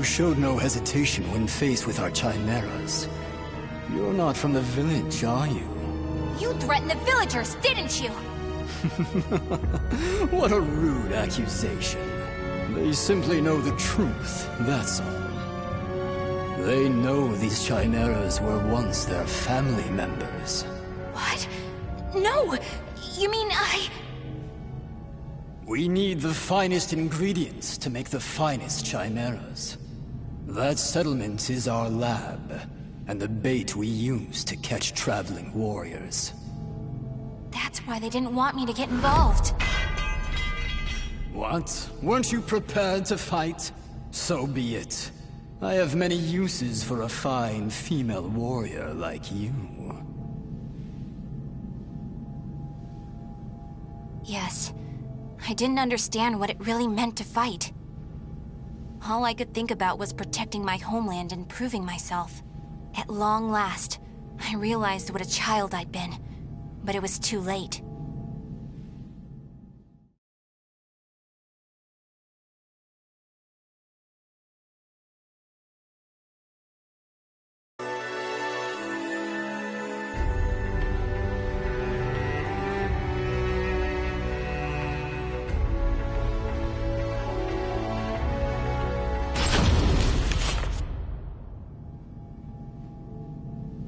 showed no hesitation when faced with our chimeras. You're not from the village, are you? You threatened the villagers, didn't you? What a rude accusation. They simply know the truth, that's all. They know these chimeras were once their family members. What? No! You mean We need the finest ingredients to make the finest chimeras. That settlement is our lab, and the bait we use to catch traveling warriors. That's why they didn't want me to get involved. What? Weren't you prepared to fight? So be it. I have many uses for a fine female warrior like you. Yes. I didn't understand what it really meant to fight. All I could think about was protecting my homeland and proving myself. At long last, I realized what a child I'd been, but it was too late.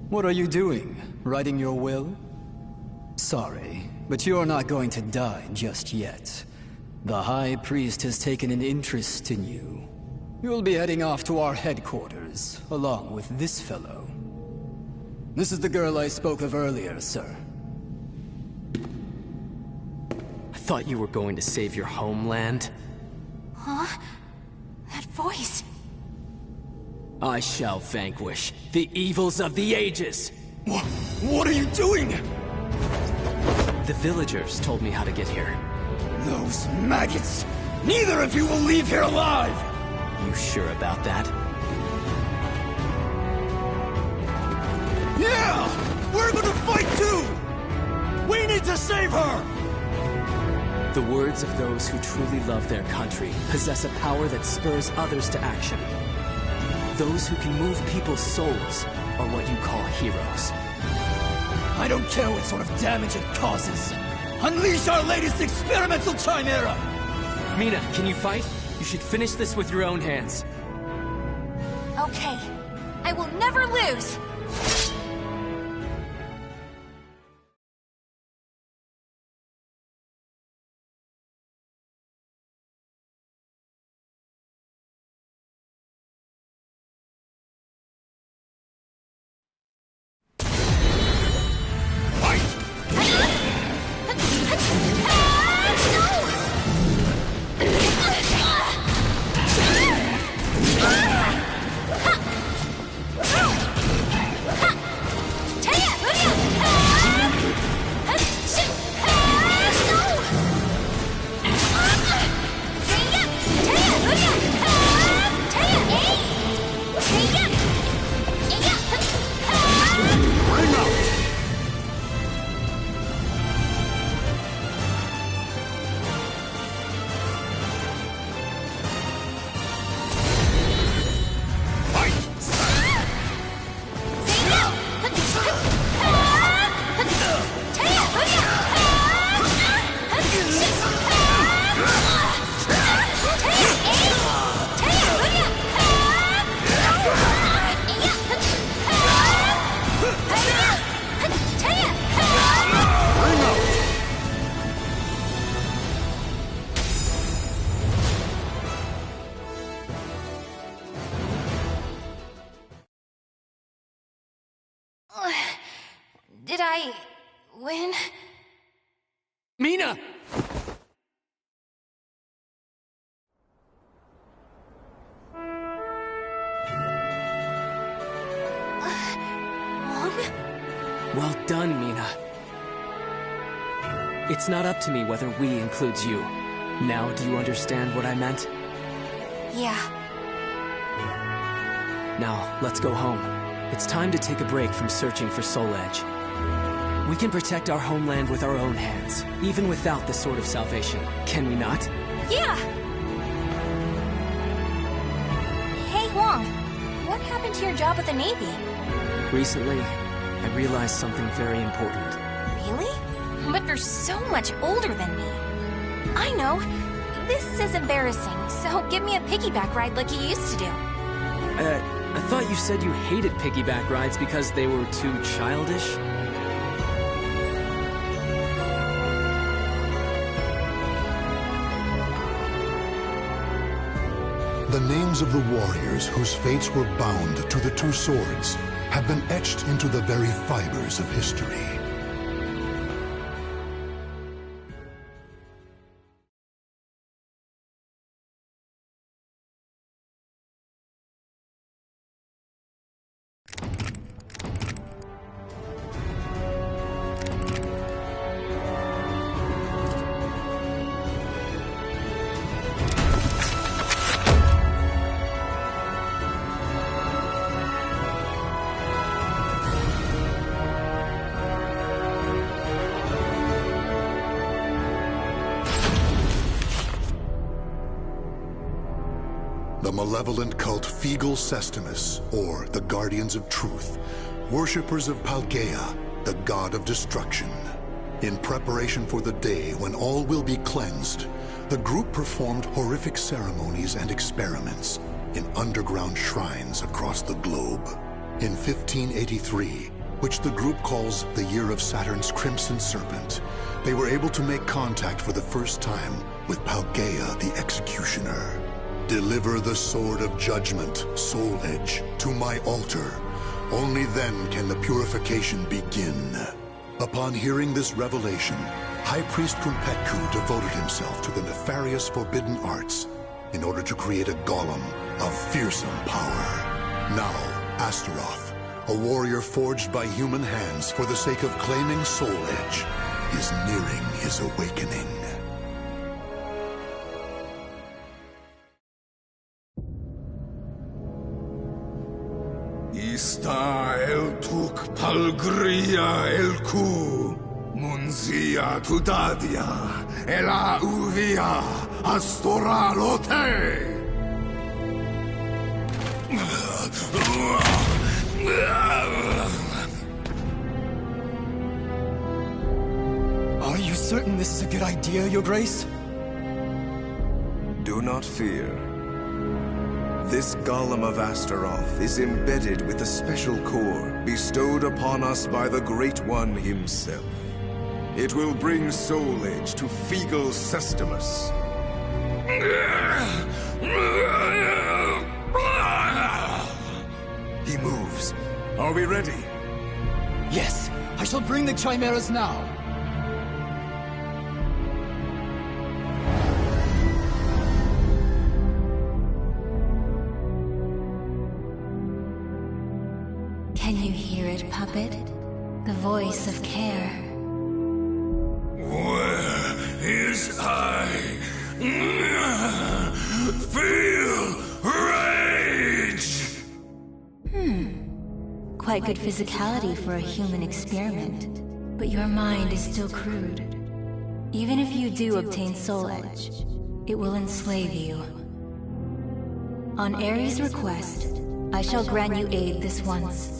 What are you doing? Writing your will? Sorry, but you're not going to die just yet. The High Priest has taken an interest in you. You'll be heading off to our headquarters, along with this fellow. This is the girl I spoke of earlier, sir. I thought you were going to save your homeland. Huh? That voice... I shall vanquish the evils of the ages! What are you doing? The villagers told me how to get here. Those maggots! Neither of you will leave here alive! You sure about that? Yeah! We're gonna fight too! We need to save her! The words of those who truly love their country possess a power that spurs others to action. Those who can move people's souls are what you call heroes. I don't care what sort of damage it causes. Unleash our latest experimental chimera! Mina, can you fight? You should finish this with your own hands. Okay. I will never lose! Did I... win? Mina! Well done, Mina. It's not up to me whether we includes you. Now, do you understand what I meant? Yeah. Now, let's go home. It's time to take a break from searching for Soul Edge. We can protect our homeland with our own hands, even without the Sword of Salvation. Can we not? Yeah! Hey, to your job with the Navy? Recently, I realized something very important. Really? But you're so much older than me. I know. This is embarrassing, so give me a piggyback ride like you used to do. I thought you said you hated piggyback rides because they were too childish? The names of the warriors whose fates were bound to the two swords have been etched into the very fibers of history. The malevolent cult Fegal Sestimus, or the Guardians of Truth, worshippers of Paldea, the god of destruction. In preparation for the day when all will be cleansed, the group performed horrific ceremonies and experiments in underground shrines across the globe. In 1583, which the group calls the Year of Saturn's Crimson Serpent, they were able to make contact for the first time with Paldea the Executioner. Deliver the Sword of Judgment, Soul Edge, to my altar. Only then can the purification begin. Upon hearing this revelation, High Priest Kumpetku devoted himself to the nefarious forbidden arts in order to create a golem of fearsome power. Now, Astaroth, a warrior forged by human hands for the sake of claiming Soul Edge, is nearing his awakening. Ista el tuk palgria el ku, munzia tudadia, ela uvia astoralote. Are you certain this is a good idea, Your Grace? Do not fear. This Golem of Astaroth is embedded with a special core bestowed upon us by the Great One himself. It will bring Soul Edge to Fegal Sestimus. He moves. Are we ready? Yes, I shall bring the chimeras now. Can you hear it, puppet? The voice of care. Where is I? Feel rage! Quite good physicality for a human experiment. But your mind is still crude. Even if you do obtain Soul Edge, it will enslave you. On Ares' request, I shall grant you aid this once.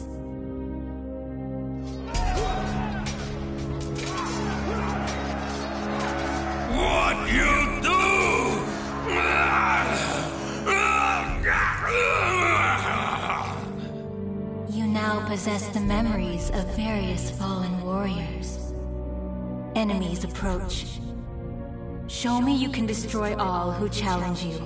What you do? You now possess the memories of various fallen warriors. Enemies approach. Show me you can destroy all who challenge you.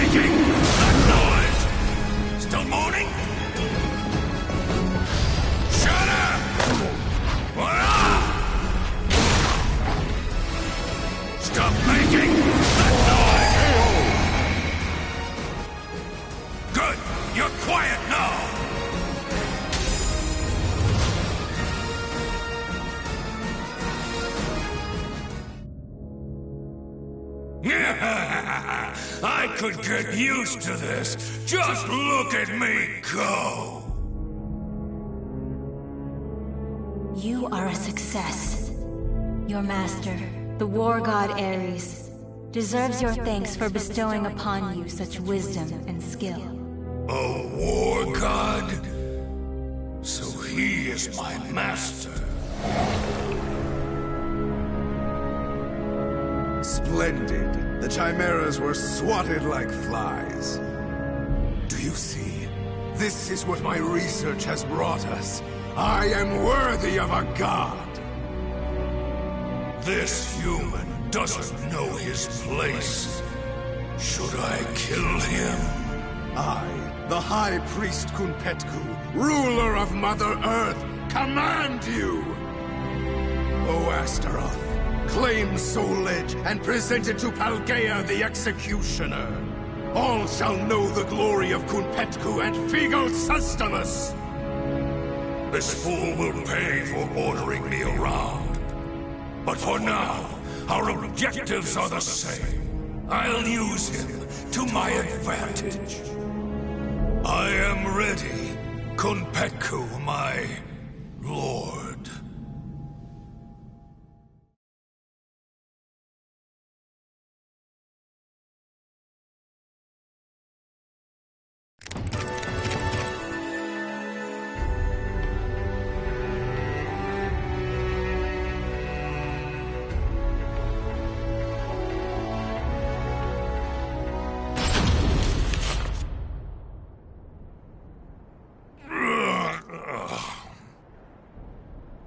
making that noise? Still moaning? Shut up! Stop making that noise! Good! You're quiet now! I could get used to this. Just look at me go! You are a success. Your master, the war god Ares, deserves your thanks for bestowing upon you such wisdom and skill. A war god? So he is my master. Splendid. The chimeras were swatted like flies. Do you see? This is what my research has brought us. I am worthy of a god. This human doesn't know his place. Should I kill him? I, the High Priest Kunpetku, ruler of Mother Earth, command you! O Astaroth, claim Soul Edge and present it to Paldea the Executioner. All shall know the glory of Kunpetku and Figo Sustamus! This fool will pay for ordering me around. But for now, our objectives are the same. I'll use him to my advantage. I am ready, Kunpetku, my lord.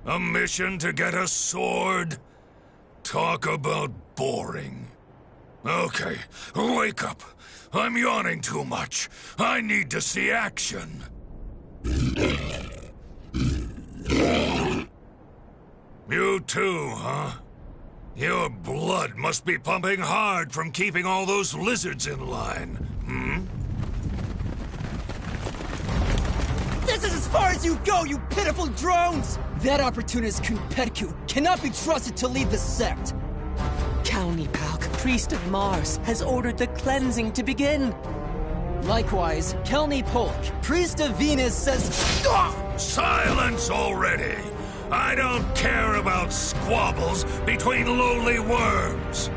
A mission to get a sword? Talk about boring. Okay, wake up. I'm yawning too much. I need to see action. You too, huh? Your blood must be pumping hard from keeping all those lizards in line, hmm? This is as far as you go, you pitiful drones! That opportunist Kunpetku cannot be trusted to lead the sect. Kaunipalk, priest of Mars, has ordered the cleansing to begin. Likewise, Kelni Polk, priest of Venus, says... Silence already! I don't care about squabbles between lowly worms!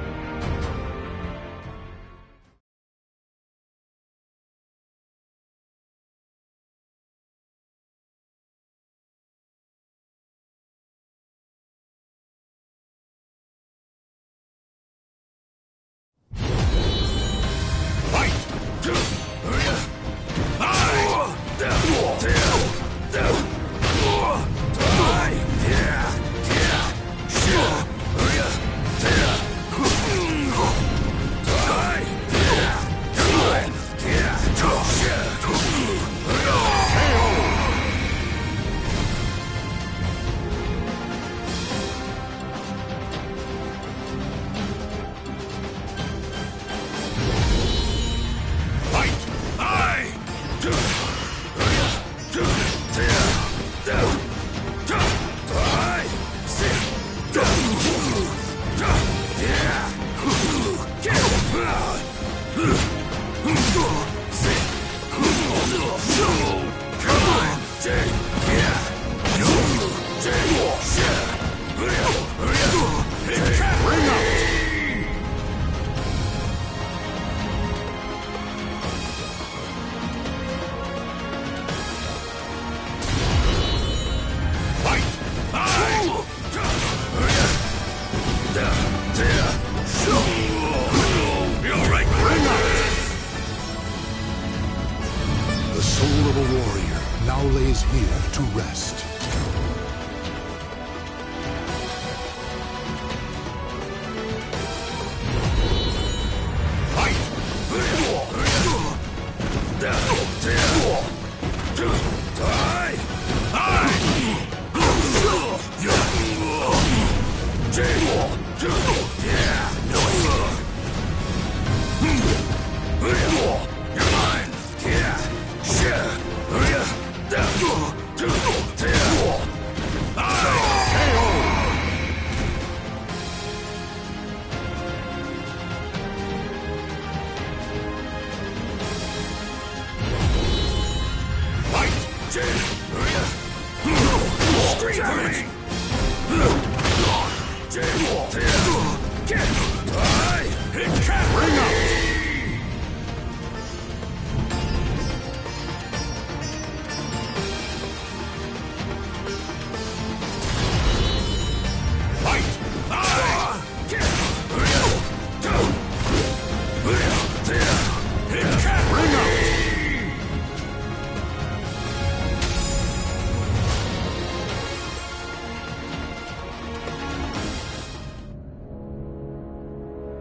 Bring up!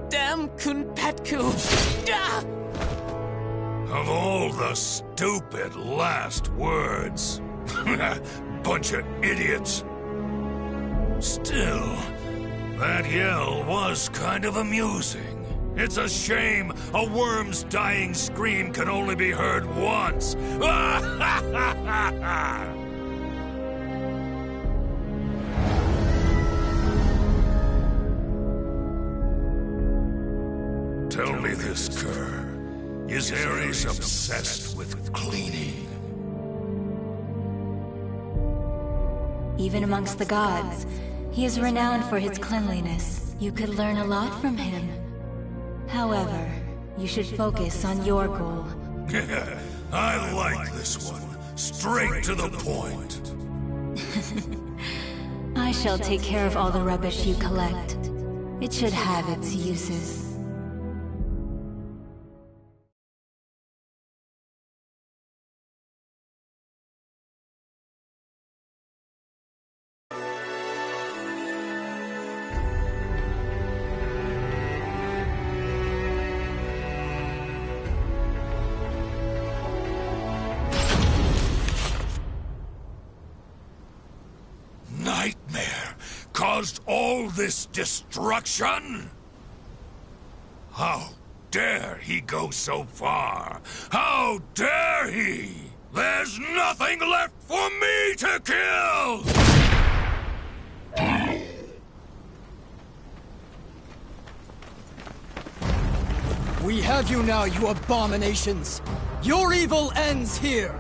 Damn Kunpetku! Ah! Of all the stupid last words. Bunch of idiots. Still, that yell was kind of amusing. It's a shame a worm's dying scream can only be heard once. Tell me this, Kerr. Is Ares obsessed with cleaning? Even amongst the gods, he is renowned for his cleanliness. You could learn a lot from him. However, you should focus on your goal. I like this one. Straight to the point. I shall take care of all the rubbish you collect. It should have its uses. Nightmare caused all this destruction? How dare he go so far? How dare he? There's nothing left for me to kill! We have you now, you abominations! Your evil ends here!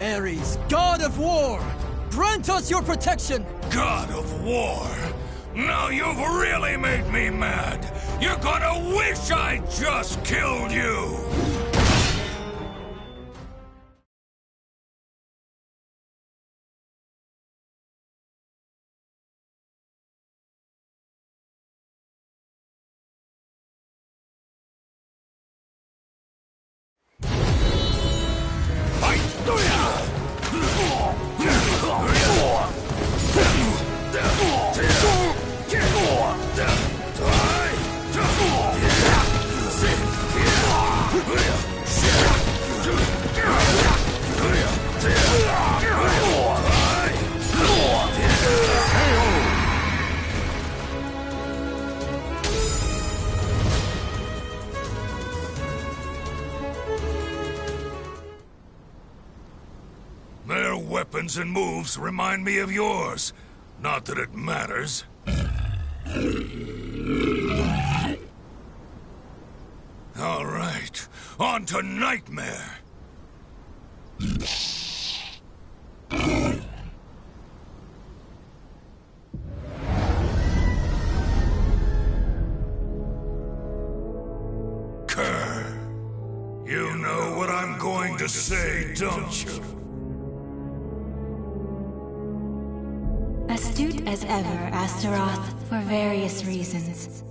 Ares, god of war! Grant us your protection! God of War? Now you've really made me mad! You're gonna wish I just killed you! Their weapons and moves remind me of yours. Not that it matters. All right, on to Nightmare. Kerr, you know what I'm going to say, don't you? Astute as ever, Astaroth, for various reasons.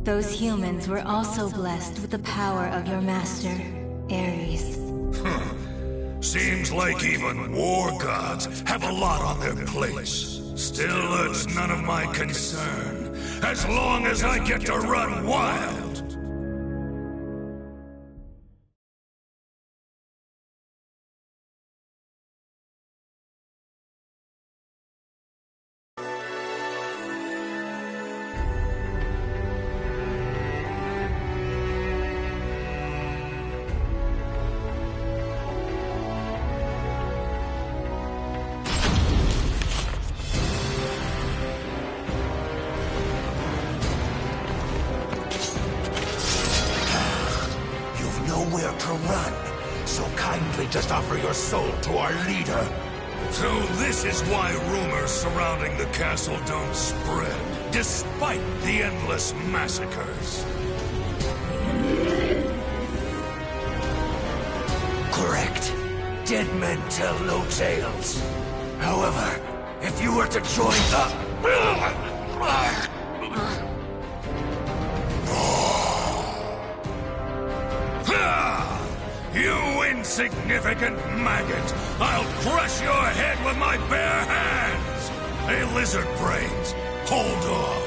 Those humans were also blessed with the power of your master, Ares. Seems like even war gods have a lot on their plates. Still, it's none of my concern, as long as I get to run wild. Nowhere to run, so kindly just offer your soul to our leader. So this is why rumors surrounding the castle don't spread, despite the endless massacres. Dead men tell no tales. However, if you were to join You insignificant maggot! I'll crush your head with my bare hands! Hey, lizard brains, hold off!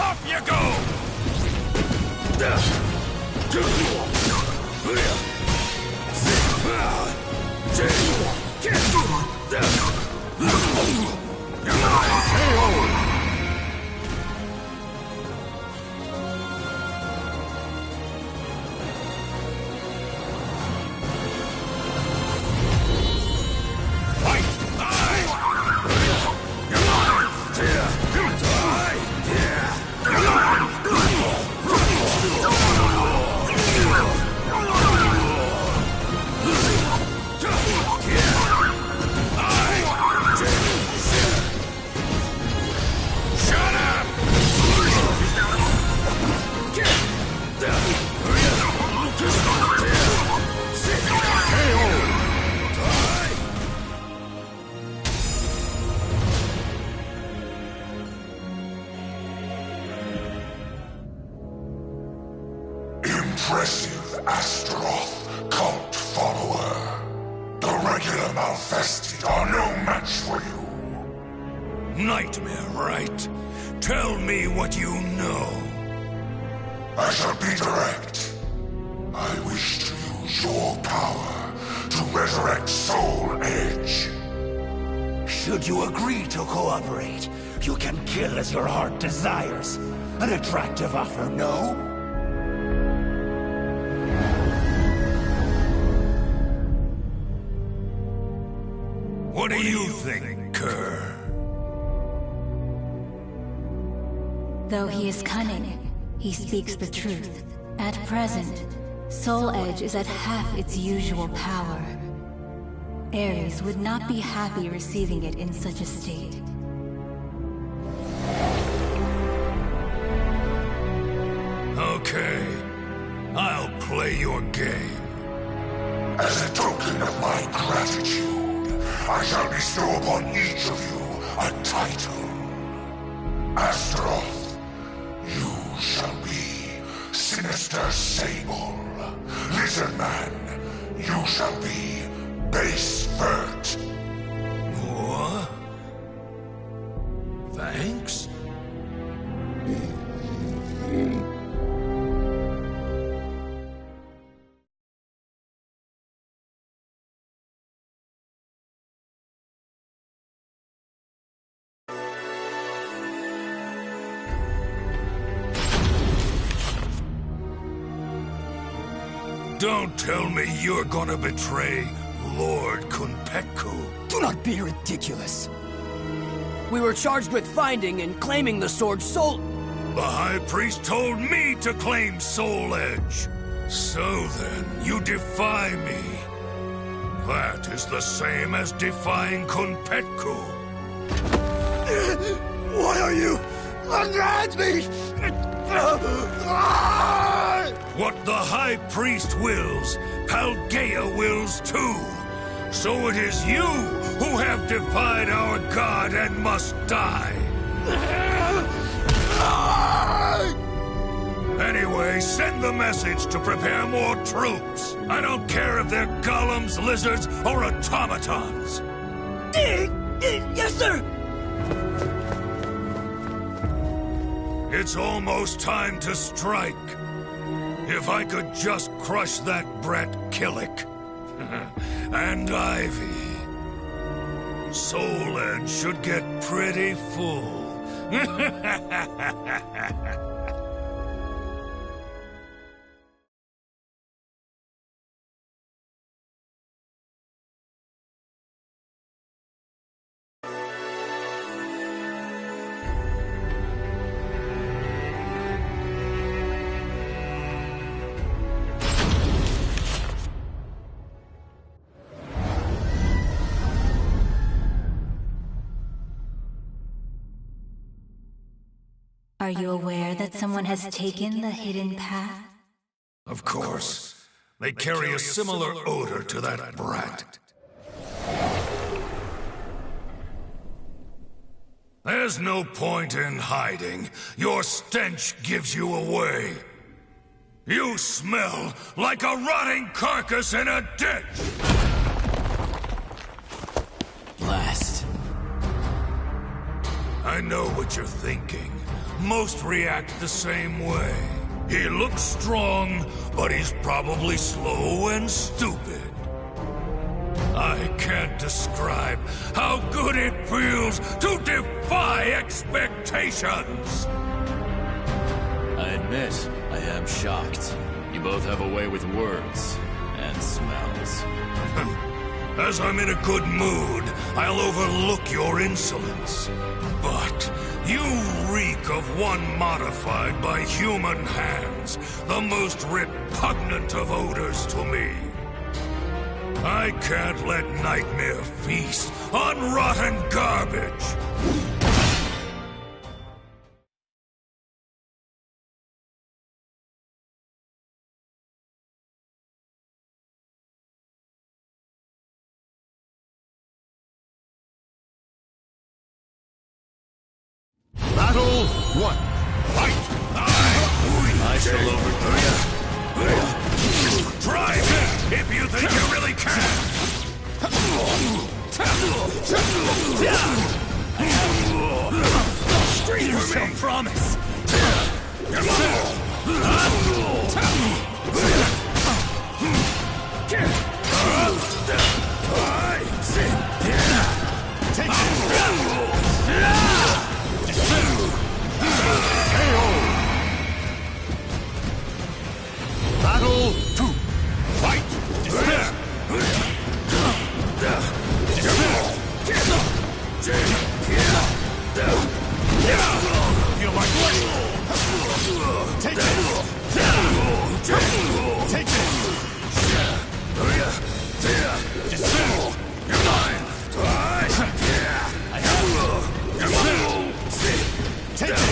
Up you go! Impressive Astaroth cult follower. The regular Malfested are no match for you. Nightmare, right? Tell me what you know. I shall be direct. I wish to use your power to resurrect Soul Edge. Should you agree to cooperate, you can kill as your heart desires. An attractive offer, no? What do you think, Kerr? Though he is cunning, he speaks the truth. At present, Soul Edge is at half its usual power. Ares would not be happy receiving it in such a state. Okay, I'll play your game. As a token of my gratitude, I shall bestow upon each of you a title. Astaroth, you shall be Sinister Sable. Lizardman, you shall be Base Vert. What? Thanks? Don't tell me you're gonna betray Lord Kunpetku. Do not be ridiculous. We were charged with finding and claiming the sword Soul... The High Priest told me to claim Soul Edge. So then, you defy me. That is the same as defying Kunpetku. Why are you unhand me? What the High Priest wills, Paldea wills too. So it is you who have defied our god and must die. Anyway, send the message to prepare more troops. I don't care if they're golems, lizards, or automatons. Yes, sir! It's almost time to strike. If I could just crush that brat Killick. And Ivy. Soul Edge should get pretty full. Are you aware that someone has taken the hidden path? Of course. They carry a similar odor to that brat. There's no point in hiding. Your stench gives you away. You smell like a rotting carcass in a ditch! Blast. I know what you're thinking. Most react the same way. He looks strong, but he's probably slow and stupid. I can't describe how good it feels to defy expectations! I admit, I am shocked. You both have a way with words and smells. As I'm in a good mood, I'll overlook your insolence. But you reek of one modified by human hands, the most repugnant of odors to me. I can't let Nightmare feast on rotten garbage! Battle 1. Fight! I shall overthrow you. Try me if you think you really can! You shall promise! Take Battle 2. Fight! Despair! Feel my blood! Take it! Take it! Despair! You're mine! I have you! Take it!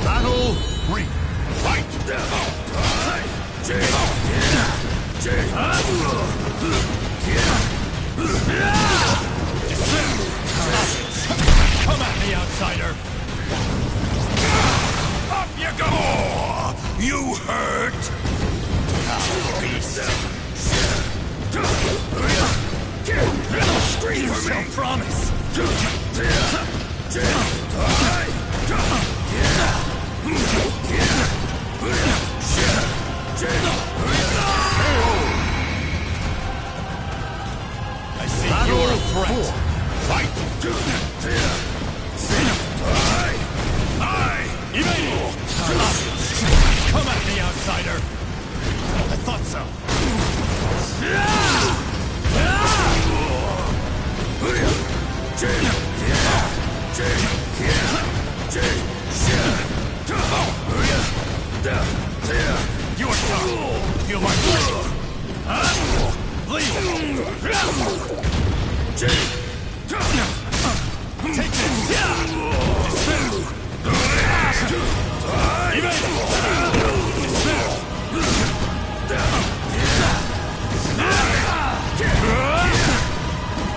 Battle 3. Fight! Come at me, outsider! Up you go! You hurt! Beast! Scream You for shall me! promise! I see you're a threat! Fight! Evade! Come at me, outsider! I thought so! You are tough! Feel my blade! Leave! Take this!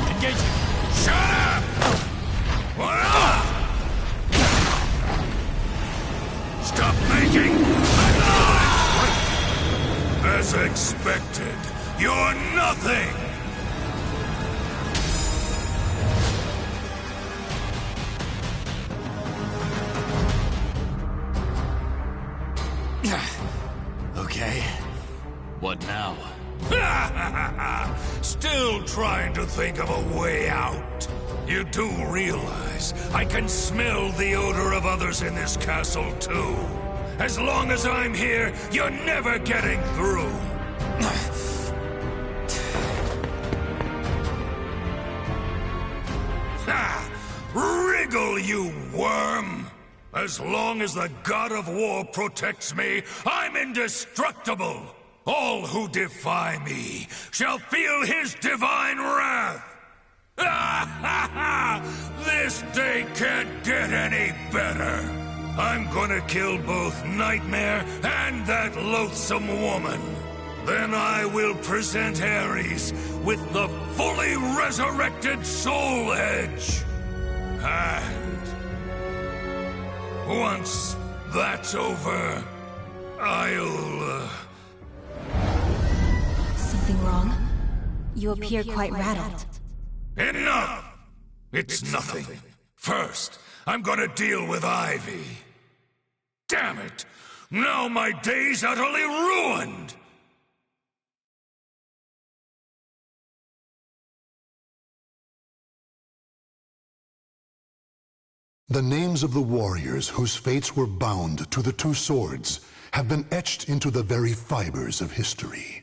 Engage! Shut up! Stop making! As expected, you're nothing! Okay. What now? Still trying to think of a way out. You do realize I can smell the odor of others in this castle too. As long as I'm here, you're never getting through. Wriggle, you worm! As long as the god of war protects me, I'm indestructible! All who defy me shall feel his divine wrath! This day can't get any better! I'm gonna kill both Nightmare and that loathsome woman! Then I will present Ares with the fully resurrected Soul Edge! And once that's over, I'll... Something wrong? You appear quite rattled. Enough! It's nothing. First, I'm gonna deal with Ivy. Damn it! Now my day's utterly ruined! The names of the warriors whose fates were bound to the two swords have been etched into the very fibers of history.